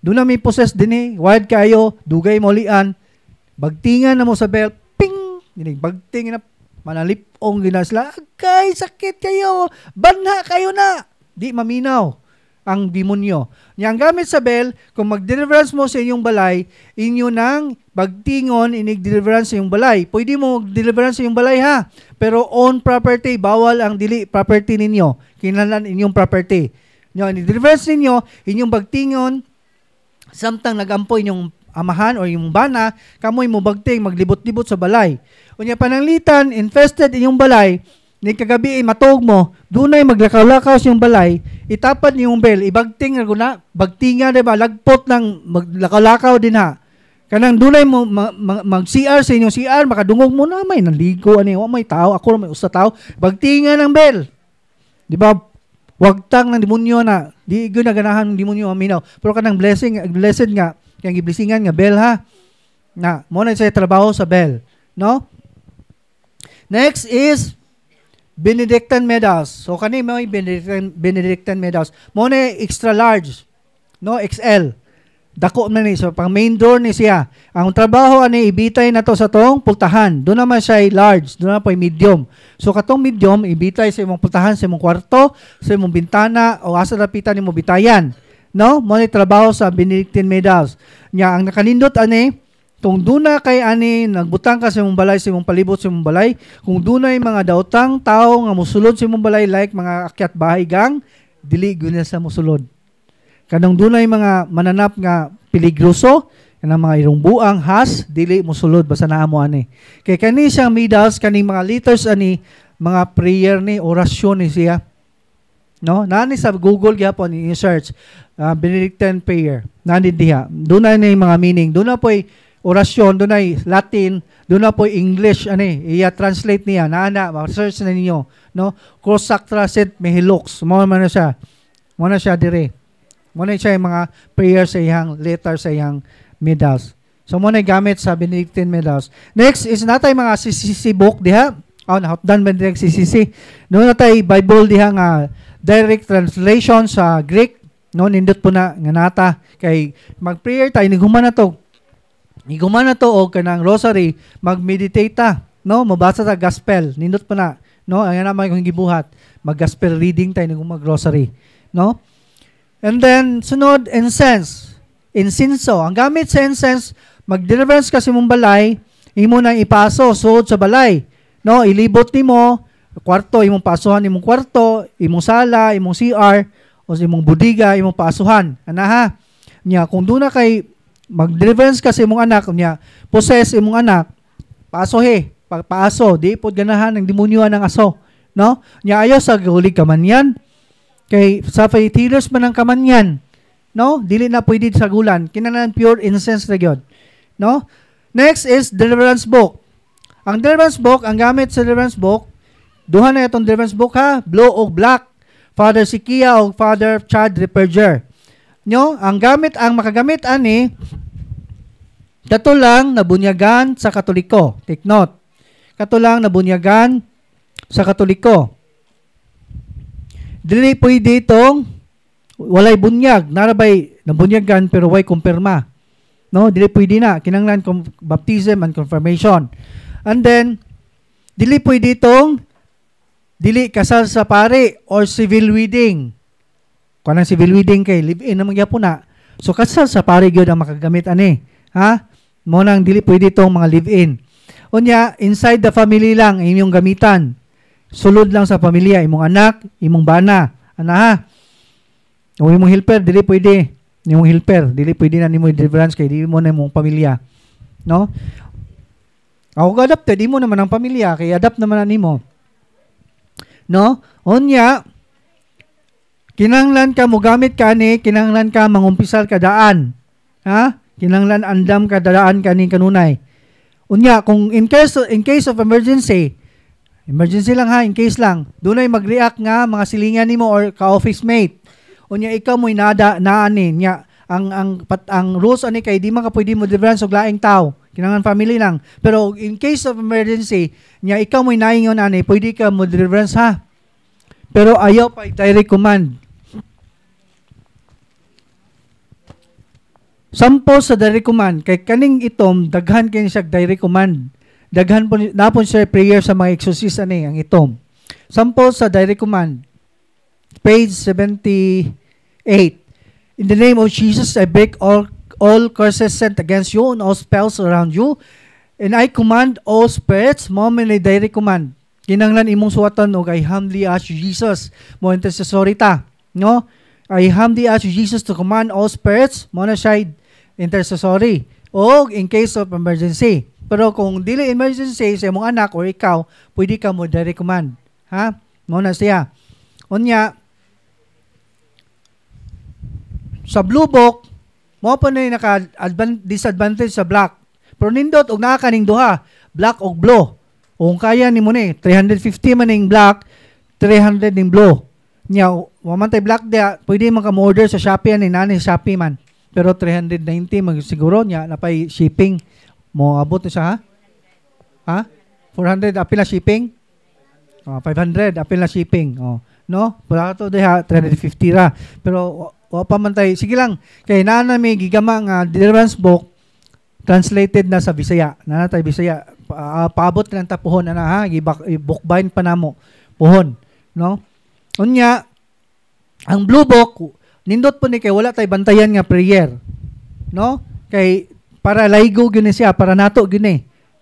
Doon na may possess din eh. Wild kayo, dugay mo lian. Bagtingan na mo sa bell. Ping! Dinig, bagtingan na. Manalipong ginasla. Agay, sakit kayo. Banha kayo na. Di maminaw ang demonyo. Yang gamit sa bell, kung mag-deliverance mo sa inyong balay, inyo nang bagtingon, inig-deliverance sa inyong balay. Pwede mo mag-deliverance sa inyong balay ha. Pero own property, bawal ang dili property ninyo. Kinahanglan inyong property. Inig-deliverance ninyo, inyong bagtingon, samtang nagampo inyong amahan o yung bana, kamoy mo bagting, maglibot-libot sa balay. Unya pananglitan, infested inyong balay, ni kagabi matog mo, dunay maglakaw-lakaw sa yung balay, itapat niyong bell, ibagting na guna, bagtinga diba, lagpot ng maglakaw-lakaw din ha. Kanang dunay mo mag-CR sa inyong CR, makadungog mo na, may naligo, may tao, ako may usa tao, bagtinga ng bell. Diba, wagtang ng demonyo na, di yun naganahan ng demonyo aminaw. Pero kanang blessed nga, kaya giblisingan nga bell ha. Na, mo na sa trabaho sa bell, no? Next is Benedictine medals. So kani may Benedictine medals. Mo na extra large, no? XL. Dako man ni so pang main door ni siya. Ang trabaho ani ibitay na to sa tong pultahan. Doon naman siya large, doon na po medium. So katong medium ibitay sa imong pultahan, sa imong kwarto, sa imong bintana o asa lapitan nimo bitayan. No, mo ni trabaho sa Benedictine medals. Nya ang nakanindot ani kung duna kay ani nagbutang ka sa imong balay, sa imong palibot sa imong balay, kung dunay mga daotang tao nga mosulod sa imong balay like mga akyat bahay gang, dili gyud sa mosulod. Kanang dunay mga mananap nga peligroso, kanang mga irong buang has, dili mosulod basta naa mo ani. Kay kani siyang medals, kaning mga letters ani, mga prayer ni, orasyon ni siya. No, nani sa Google gyapon i-search Benedictine prayer. Nani diha. Doon na mga meaning. Doon na po'y orasyon, doon ay Latin, doon na po'y English ani, i-translate niya. Naana, ma-search na ninyo, no? Cross Sacra Saint Mihilux. Mo man na siya. Mo na siya dire. Mo na siya yung mga prayer sa iyang letter sa iyang medals. So mo na gamit sa Benedictine medals. Next is natay mga CCC book diha. Nahotdan ba direct CCC? No natay Bible diha nga direct translation sa Greek, no, nindot po na nga nata kay mag-prayer tayo niguman na to og kanang rosary, mag-meditate ta, no, mabasa ta gospel, nindot po na, no, ang naman kong gibuhat, mag-gospel reading tayo mag-rosary, no. And then sunod incenso, ang gamit sa incense, mag-deliverance kasi mong balay, imo nang ipaso suod sa balay, no, ilibot nimo kwarto, imong paasuhan imong kwarto, imong sala, imong CR, o imong budiga, imong paasuhan. Anaha. Nya, kung doon na kay mag-deliverance ka sa imong anak, nya, possess imong anak, paasohe, paaso, di po ganahan ng demonyo ng aso. No? Nya, ayaw sa hulig kamanyan. Kay sa faith healers man ang kamanyan. No? Dili na pwede sa gulan. Kinahanglan pure incense na gyud. No? Next is deliverance book. Ang deliverance book, ang gamit sa deliverance book, duha na itong deliverance book ha, blue o black, Father Sikia o Father Chad Reperger. No, ang makagamit ani, katulang nabunyagan sa Katoliko. Take note. Katulang nabunyagan sa Katoliko. Dili pwede itong walay bunyag, narabay nabunyagan pero way kumpirma. No, dili pwede na. Kinanglan baptism and confirmation. And then, dili pwede itong dili kasal sa pare or civil wedding. Kung anong civil wedding kay live-in naman gyapon na. So kasal sa pare gyud ang makagamit ani. Ha? Mo nang dili pwede itong mga live-in. Unya, inside the family lang inyong gamitan. Sulod lang sa pamilya, imong anak, imong bana. Ana ha? O imong helper dili pwede. Imong helper dili pwede na nimo deliverance kay dili mo na imong pamilya. No? Ako adopted imo naman ang pamilya kay adapt naman na nimo. No? Unya, kinanglan ka mo gamit ka ni, kinanglan ka mangumpisal ka daan. Ha? Kinahanglan andam ka dadaan kaning kanunay. Unya, kung in case of emergency lang ha, in case lang, dunay mag-react nga mga silingan nimo or ka-office mate. Unya, ikaw mo'y naanin nya ang rules ani kay di man ka pwede mo deliverance og laing tao. Kinahanglan family lang. Pero in case of emergency, nya ikaw mo'y naingon ani, pwede ka mo deliverance ha. Pero ayaw pa direct command. Sample sa direct command, kay kaning itom, daghan kini siya direct command. Daghan po, napon siya prayer sa mga exorcist ani, ang itom. Sample sa direct command, page 78. In the name of Jesus, I break all curses sent against you and all spells around you. And I command all spirits, mo may direct command. Kinanglan imong suwatan og I humbly ask you, Jesus, mo intercessory ta, no? I humbly ask you, Jesus, to command all spirits, mo na siya intercessory, o in case of emergency. Pero kung dili emergency sa imong anak or ikaw, pwede ka mo direct command. Ha? Mo na siya. Unya, sa blue book, mo pa na naka-disadvantage sa black. Pero nindot, og nakakaning duha, black o blue. O kung kaya ni mo ni, 350 man ning black, 300 ning blue. Nya, wamantay black dia, pwede man ka mo-order sa Shopee ani, nani Shopee man. Pero 390 siguro niya napay shipping mo abot na siya ha? Ha? 400 apil na shipping? 500 apil na shipping. No? Para to diha 350 ra. Pero wa pa man tay sige lang kay naa na may gigama nga deliverance book translated na sa Bisaya. Na tay Bisaya. Paabot lang ta puhon ana ha, i-bookbind pa namo. Puhon, no? Unya ang blue book nindot po ni kay wala tay bantayan nga prayer. No? Kay para laygo gyud siya, para nato gyud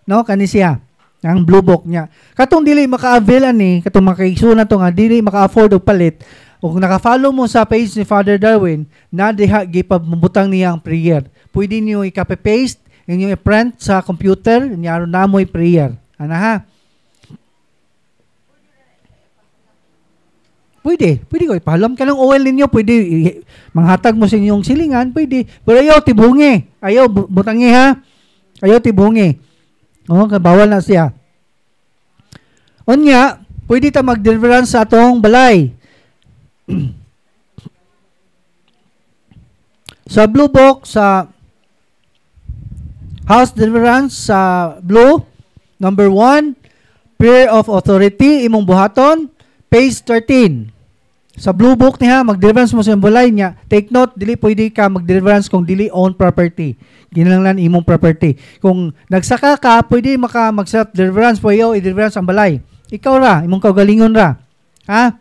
no kani siya. Ang blue book niya. Katong dili maka-avail ani, katong makaigsunan to nga dili maka-afford og palit. Ug naka-follow mo sa page ni Father Darwin, na diha gipabutang niya ang prayer. Pwede niyo i-copy-paste, inyo i-print sa computer, niya na mo'y prayer. Ana ha? Pwede ko ipahalam ka ng oil ninyo, pwede manghatag mo sa inyong silingan, pwede. Pero ayaw tibungi. Ayaw butangi ha. Ayaw tibungi. Bawal na siya. Unya, pwede ta mag-deliverance sa atong balay. Sa blue book, sa house deliverance, sa blue, number 1, prayer of authority, imong buhaton, page 13. Sa blue book niya, mag-deliverance mo sa balay niya. Take note, dili pwede ka mag-deliverance kung dili own property. Ginanglan imong property. Kung nagsaka ka, pwede mag-self-deliverance, pwede i-deliverance ang balay. Ikaw ra, imong kaugalingon ra. Ha?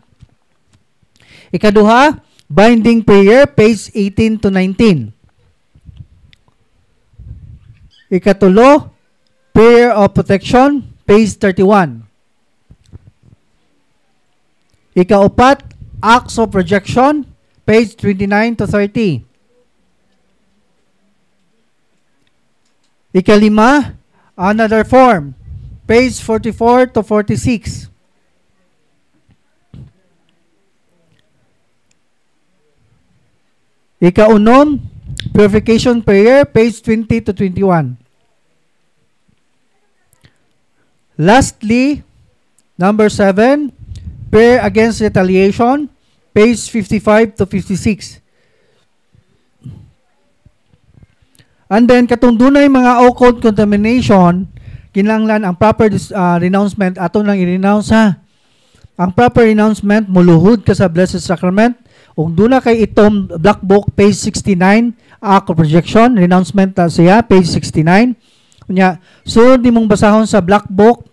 Ikaduha, binding prayer, page 18 to 19. Ikatulo, prayer of protection, page 31. Ikaupat, acts of rejection, page 29 to 30. Ikalima, another form, page 44 to 46. Ikaunom, purification prayer, page 20 to 21. Lastly, number 7, prayer against retaliation, page 55 to 56. And then, katong dunay mga occult contamination, kinahanglan ang proper renouncement, ato nang i-renounce ha. Ang proper renouncement, muluhod ka sa Blessed Sacrament. Kung duna kay itom black book, page 69, act of rejection, renouncement na siya, page 69. Kunya, sunod nimong basahon sa black book,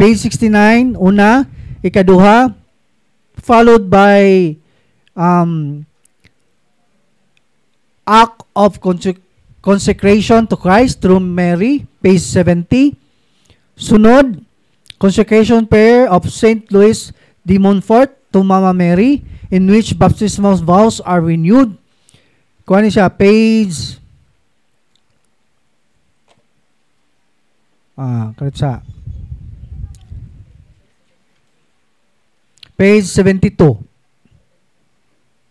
page 69, una, ikaduha, followed by act of consecration to Christ through Mary, page 70. Sunod, consecration prayer of St. Louis de Montfort to Mama Mary, in which baptismal vows are renewed. Kuha ni siya, page page 72.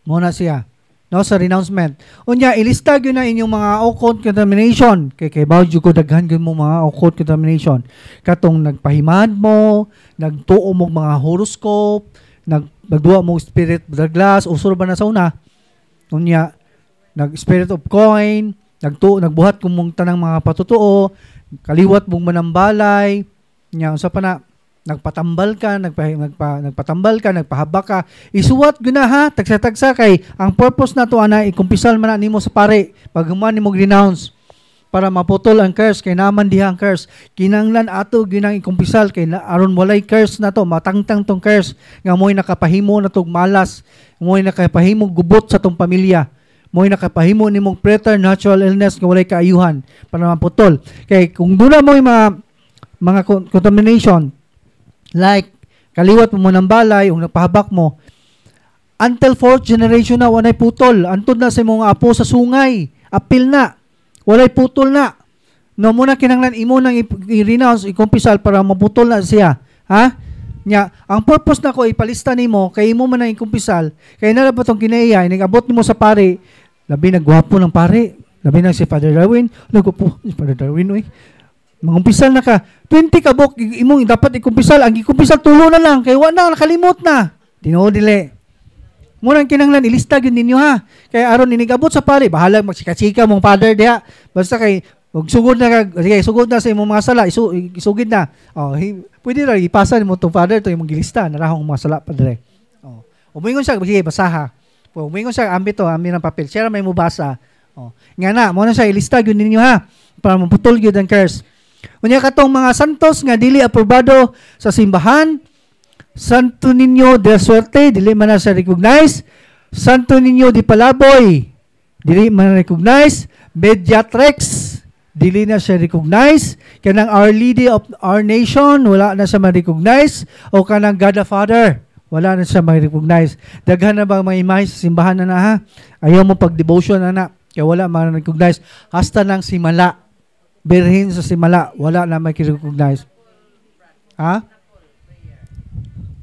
Muna siya. no, sa renouncement. Unya ilista gyud na inyong mga occult contamination. Kay bawd jud ko daghan gyud mo mga occult contamination. Katong nagpahimad mo, nagtuo mo mga horoscope, nagduwa mo spirit of the glass, usor ba na sa una? Unya nag-spirit of coin, nagbuhat kung mong tanang mga patutuo, kaliwat mong manambalay, nya unsa pa na, nagpatambal ka, nagpatambal ka, nagpahaba ka, isuwat gyud na ha, tagsa-tagsa kay ang purpose na to ana ikumpisal man na nimo sa pare, pag human nimo renounce para maputol ang curse kay naman diha ang curse. Kinanglan ato ginang ikumpisal kay aron walay curse na to, matangtang tong curse nga mo'y nakapahimo na tong malas, mo'y nakapahimo gubot sa tong pamilya. Mo'y nakapahimo nimong preternatural illness nga walay kaayuhan para maputol. Kay kung duna mo'y mga contamination like kaliwat mo ng balay o nagpahabak mo until 4th generation na walay putol. Antod na sa mga apo sa sungay, apil na, walay putol na. No muna kinanglan imo nang i-renounce, ikumpisal para maputol na siya. Ha? Nya, ang purpose na ko ipalista nimo kay imo man ang ikumpisal, kay na ba tong kinaiya, nagabot nimo sa pare, labi nagwapo ng pare, labi na si Father Darwin, nagwapo si Father Darwin oy. Mangumpisal na ka, 20 kabok imong dapat ikumpisal, ang ikumpisal tulo na lang kay wa na nakalimot na. Tinuod dili. Muna kinanglan ilista gyud ninyo ha. Kay aron inigabot sa pare, bahala magsika-sika mong father diha. Basta kay sugod na sige, sugod na sa imong mga sala, isugid na. Oh, pwede ra ipasa nimo tong father to imong gilista narahong mga sala padre. Oh. Umingon siya, sige, basaha. Umingon siya ambito, ambi ng papel. Siya may mubasa. Oh. Nga na, mo na siya ilista gyud ninyo ha para maputol gyud ang curse. Unya katong mga santos nga dili aprobado sa simbahan, Santo Niño de Suerte, dili man na siya recognize. Santo Niño de Palaboy, dili man na recognize. Mediatrex, dili na siya recognize. Kanang Our Lady of Our Nation, wala na siya ma-recognize. O kanang God the Father, wala na siya ma-recognize. Daghan na ba mga imahe sa simbahan na ha? Ayaw mo pag-devotion na kaya wala ma-recognize. Hasta ng simala, birhin sa simala, wala na ma-recognize. Ha?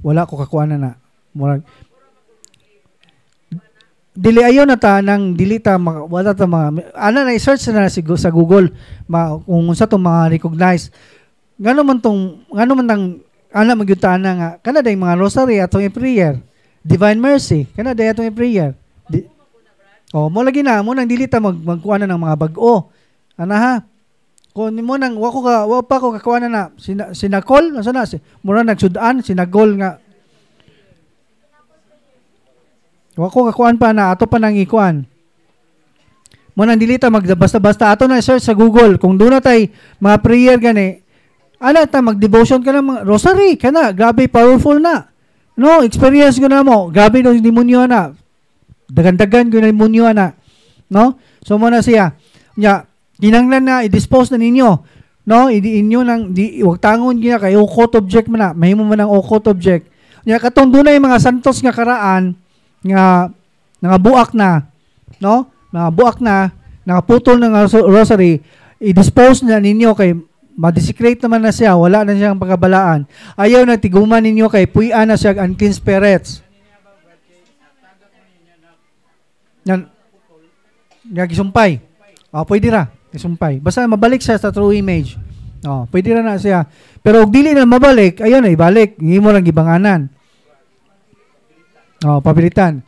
Wala ko kakuha na. Murag. Dili ayo na ta nang dili ta wala ta mga ana na i-search na sa Google kung unsa tong mga recognize. Ngano man tang ana magyuta na nga kana day mga rosary atong prayer. Divine Mercy, kana day atong prayer. Mo lagi na mo nang dili ta magkuha na ng mga bag-o. Ana ha? Kung mo nang wa pa ko kakuha na sinakol nasa na mura nagsudan sinagol nga wa ko kakuan pa na ato pa nang ikuan mo nang dilita magbasta-basta ato na search sa Google kung doon na tay mga prayer gani ana ta mag-devotion ka na mga rosary kana grabe powerful na no experience ko na mo grabe no demonyo na dagan-dagan ko na demonyo na no so mo na siya nya kinanglan na i-dispose na ninyo no inyo nang wag tangon gina kay occult object man na mahimo man ang occult object nya katong dunay mga santos nga karaan nga buak na no mga buak na nakaputol ng rosary i-dispose na ninyo kay ma-desecrate naman na siya wala na siyang pagkabalaan ayaw na tiguman ninyo kay puy-an na siya unclean spirits yan gisumpay pwede ra isumpay. Basta mabalik siya sa true image. Pwede na siya. Pero kung dili na mabalik, ayun na, ibalik. Hindi mo lang ibanganan. Papilitan.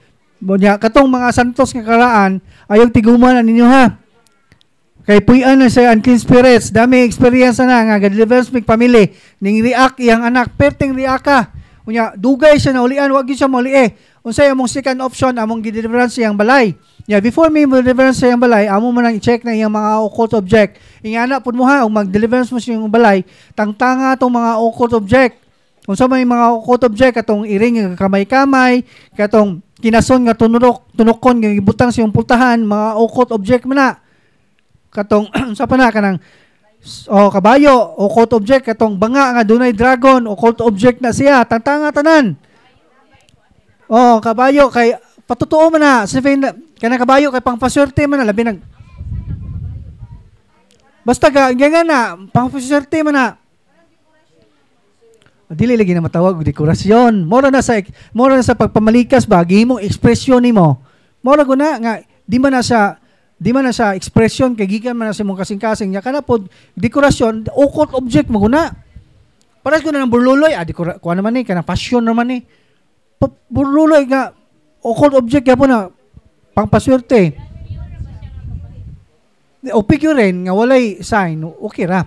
Katong mga santos nga karaan, ayaw tiguman na ninyo ha. Kay puyan na siya unclean spirits. Dami experience na nga. Deliverance make family. Ning react iyang anak. Perting react ka. Unya, dugay siya na ulian. Wag yun siya mauli unsay among second option among gi-deliverance iyang balay. Before may deliverance sa iyang balay, amo man ang i-check na iyang mga occult object. Ingana pud mo ha, mag-deliverance mo sa iyang balay, tangtanga tong mga occult object. Kung sa may mga occult object, katong iring nga kamay-kamay, katong kinason nga tunokon nga gibutang sa iyong pultahan, mga occult object man na. Katong sa pa na kanang kabayo, occult object, katong banga nga dunay dragon, occult object na siya, tangtanga tanan. Kabayo kay patutuo man na, kanang kabayo kay pangpaswerte man na labi nag basta ganyan na pangpaswerte man na dili lagi na matawag dekorasyon mora na sa pagpamalikas ba gihimong ekspresyon nimo Mao ra guna nga di man na sa expression kay gikan man na sa imong kasing-kasing nya kana pod dekorasyon occult object mo guna. Paras ko na ng burluloy, kuha naman kana passion naman burluloy nga occult object yapon na pangpaswerte. O figure nga walay sign, okay ra.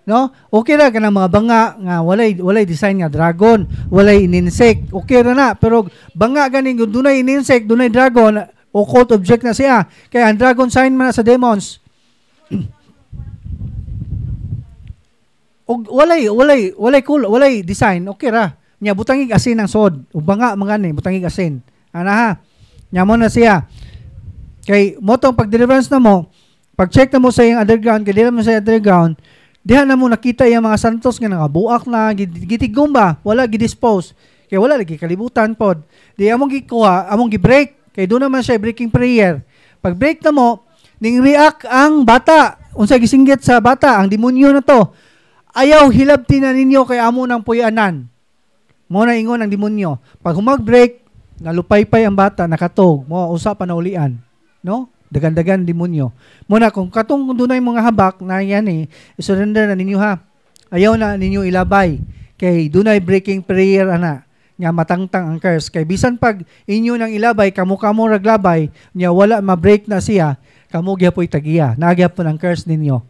No? Okay ra kanang mga banga nga walay design nga dragon, walay insect, okay ra na. Pero banga ganing dunay insect, dunay dragon, occult object na siya. Kaya ang dragon sign man na sa demons. Og walay design, okay ra. Nya butangig asin ang sod. Ug banga mga ni butangig asin. Ana ha. Nya mo na siya. Kay mo tong pag-deliverance na mo, pag-check na mo sa iyang underground, kay dili mo sa underground, diha na mo nakita yung mga santos nga nangabuak na, gitigom ba? Wala gidispose. Kaya wala lagi kalibutan pod. Di among gikuha, among gi-break. Kay doon naman siya breaking prayer. Pag break na mo, ning react ang bata. Unsa gisinggit sa bata, ang demonyo na to. Ayaw hilabti na ninyo kay amo nang puyanan. Mo na ingon ang demonyo. Pag humag-break, nalupaypay ang bata, nakatog. Mo usa pa na ulian. No? Dagan-dagan demonyo. Muna kung katong dunay mga habak na yan surrender na ninyo ha. Ayaw na ninyo ilabay. Kay dunay breaking prayer ana. Nga matangtang ang curse. Kay bisan pag inyo nang ilabay, kamo raglabay, nya wala ma-break na siya, kamo gyapoy tagiya. Nagyapon ang curse ninyo.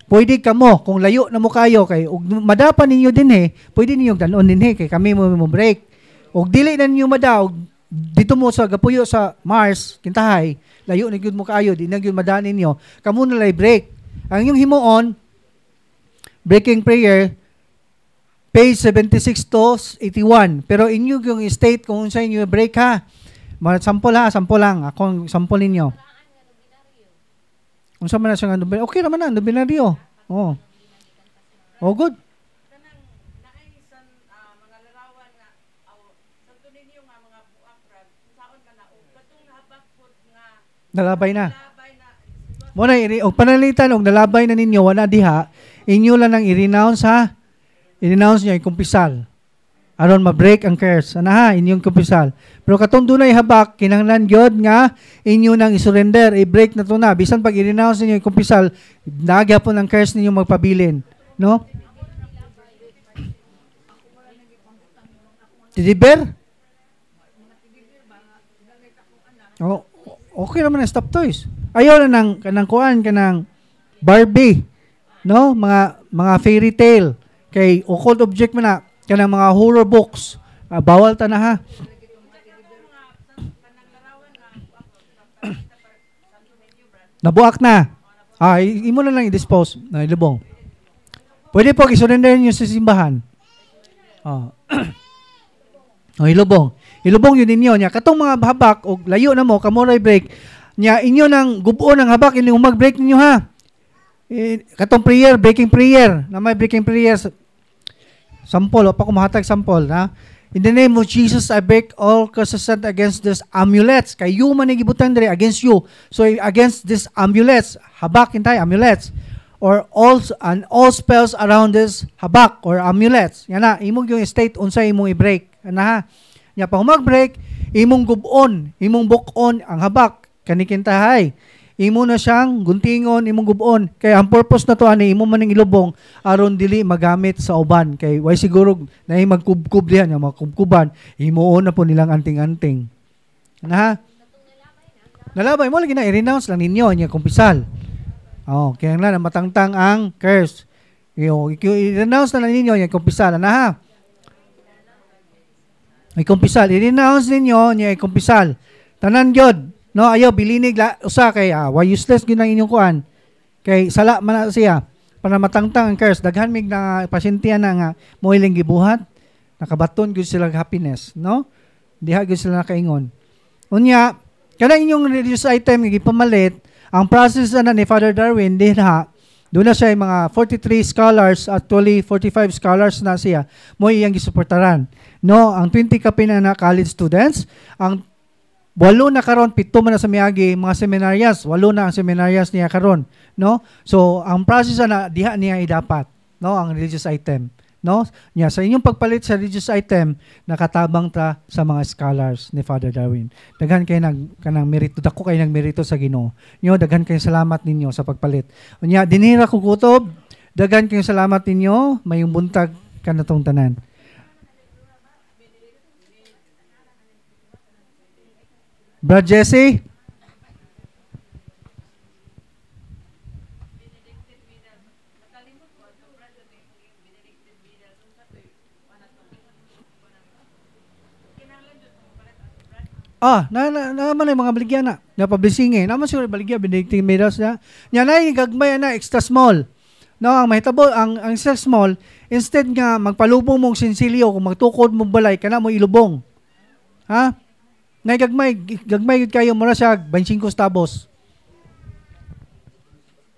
Pwede kamo, kung layo na mo kayo, kay madapan ninyo din pwede ninyo danon din kay kami mo break. Og dili na ninyo madaw, dito mo sa gapuyo sa Mars, kintahay, layo na gyud mo kayo, di na gyud madanin ninyo, kamo na lay break. Ang inyong himuon, breaking prayer, page 76 to 81. Pero inyo yung state kung sa inyo break ha. Sample lang. Akong sample ninyo. Unsa man na siya nga binaryo? Okay naman na, binaryo. Oh. Oh, good. Nalabay na. Muna, og panalitan, og nalabay na ninyo, wala diha, inyo lang nang i-renounce ha. I-renounce nyo, i-kumpisal. Aron ma-break ang curse. Ana ha, inyong kumpisal. Pero katong dunay habak, kinahanglan gyud nga inyo nang i-surrender, i-break na to na. Bisan pag i-renounce ninyo, i-kumpisal, nagyapon ang curse ninyo magpabilin. No? Tidiber? Oh, okay naman ang stop toys. Ayaw na kanang kuan, kanang Barbie. No? Mga fairy tale. Kay occult object man na, kanang mga horror books. Bawal ta na ha. Nabuak na. Imo na lang i-dispose. Ilubong. Pwede po i-surrender nyo sa simbahan. Ilubong. Ilubong yun ninyo niya. Katong mga habak, o layo na mo, kamoray break, niya inyo nang gubuon ng habak, inyo mag-break ninyo ha. Katong prayer, breaking prayer. Na may breaking prayer. Sample, o pa kumahatag sample, ha? In the name of Jesus, I break all curses sent against this amulets. Kay you man gibutan diri against you. So against this amulets, habak intay amulets, or all spells around this habak or amulets. Yan na, imong yung state unsa imong i-break. Ana ha? Nya pa humag-break, imong gubon, imong bukon ang habak kanikintahay. Imo na siyang guntingon, imong gubon. Kaya ang purpose na to ani imo man ning ilubong aron dili magamit sa uban. Kay way siguro na magkubkub dihan, mga kubkuban, himuon na po nilang anting-anting. Ana ha? Nalabay mo lagi na i-renounce lang ninyo nya kumpisal. Kaya nga na matangtang ang curse. I-renounce na lang ninyo nya kumpisal. Ana ha? Ay kumpisal, i-renounce ninyo nya kumpisal. Tanan gyud. No, ayaw bilinig usa kay why useless gyud ang inyong kuan. Kay sala man na siya para matangtang ang curse. Daghan mig na pasyente na nga moiling gibuhat, nakabaton gyud sila happiness, no? Diha gyud sila nakaingon. Unya, kana inyong religious item nga gipamalit, ang process na ni Father Darwin diha, doon na siya mga 43 scholars, actually 45 scholars na siya, mo iyang gisuportaran. No, ang 20 ka pinana college students, ang 8 na karon, 7 man na sa miagi mga seminaryas, 8 na ang seminaryas niya karon, no? So ang process na diha niya idapat, no, ang religious item, No? Nya sa inyong pagpalit sa religious item, nakatabang ta sa mga scholars ni Father Darwin. Daghan kay kanang merito, dako kay nagmerito sa Ginoo. Nyo daghan kay salamat ninyo sa pagpalit. Unya dinira ko kutob, daghan kay salamat ninyo, mayong buntag kanatong tanan. Brad Jesse? Naman ay mga baligya na. Napablessing eh. Naman siguro baligya, benedictine medals na. Yan ay gagmay na, extra small. No, ang mahitabo, ang extra small, instead nga magpalubong mong sinsilyo, kung magtukod mong balay, kana mo ilubong. Ha? Na gagmay gud kayo mura siya 25 tabos.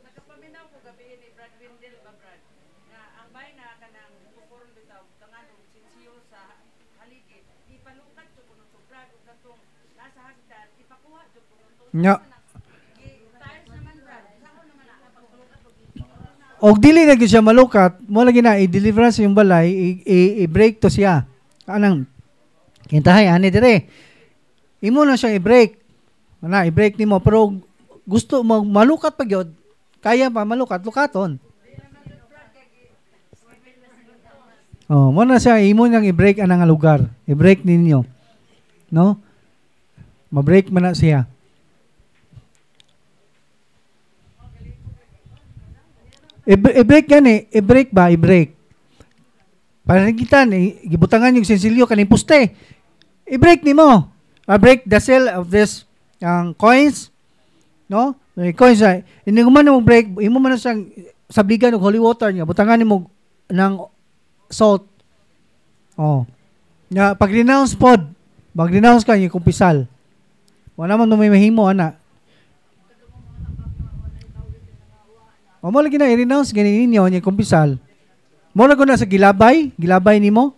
Nakapaminaw ko gabi ni Brad Windel ba Brad na ang bay na kanang tukuron bitaw tangan og sinsiyo sa haligi ipalukat jud kuno to Brad ug katong nasa hagdan ipakuha jud kuno to. Nya. Tiles naman Brad. Sao naman na paglukat Og dili na gyud siya malukat, mo lagi na i-deliverance yung balay, i-break to siya. Anang kintahay ani dire. Imo na siyang i-break. Ana, i-break nimo pero gusto mo malukat pa gyud. Kaya pa malukat, lukaton. Oh, mo na siya imo nang i-break anang lugar. I-break ninyo. No? Ma-break man na siya. I-break gani, i-break ba, i-break. Para kita gibutangan yung sensilyo kaning poste. I-break nimo. Break the sale of this coins, no? May coins ay hindi mo man mo break, imo man siyang sabligan og holy water niya, butangan nimo ng salt. Oh. Nga pag renounce pod, mag-renounce ka yung kumpisal. Wala man may mahimo ana. O mo lagi na i-renounce ganin ninyo yung kumpisal. Mo na ko na sa gilabay nimo.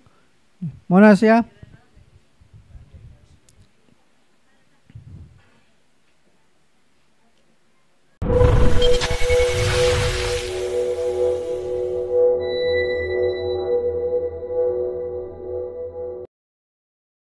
Mo na siya.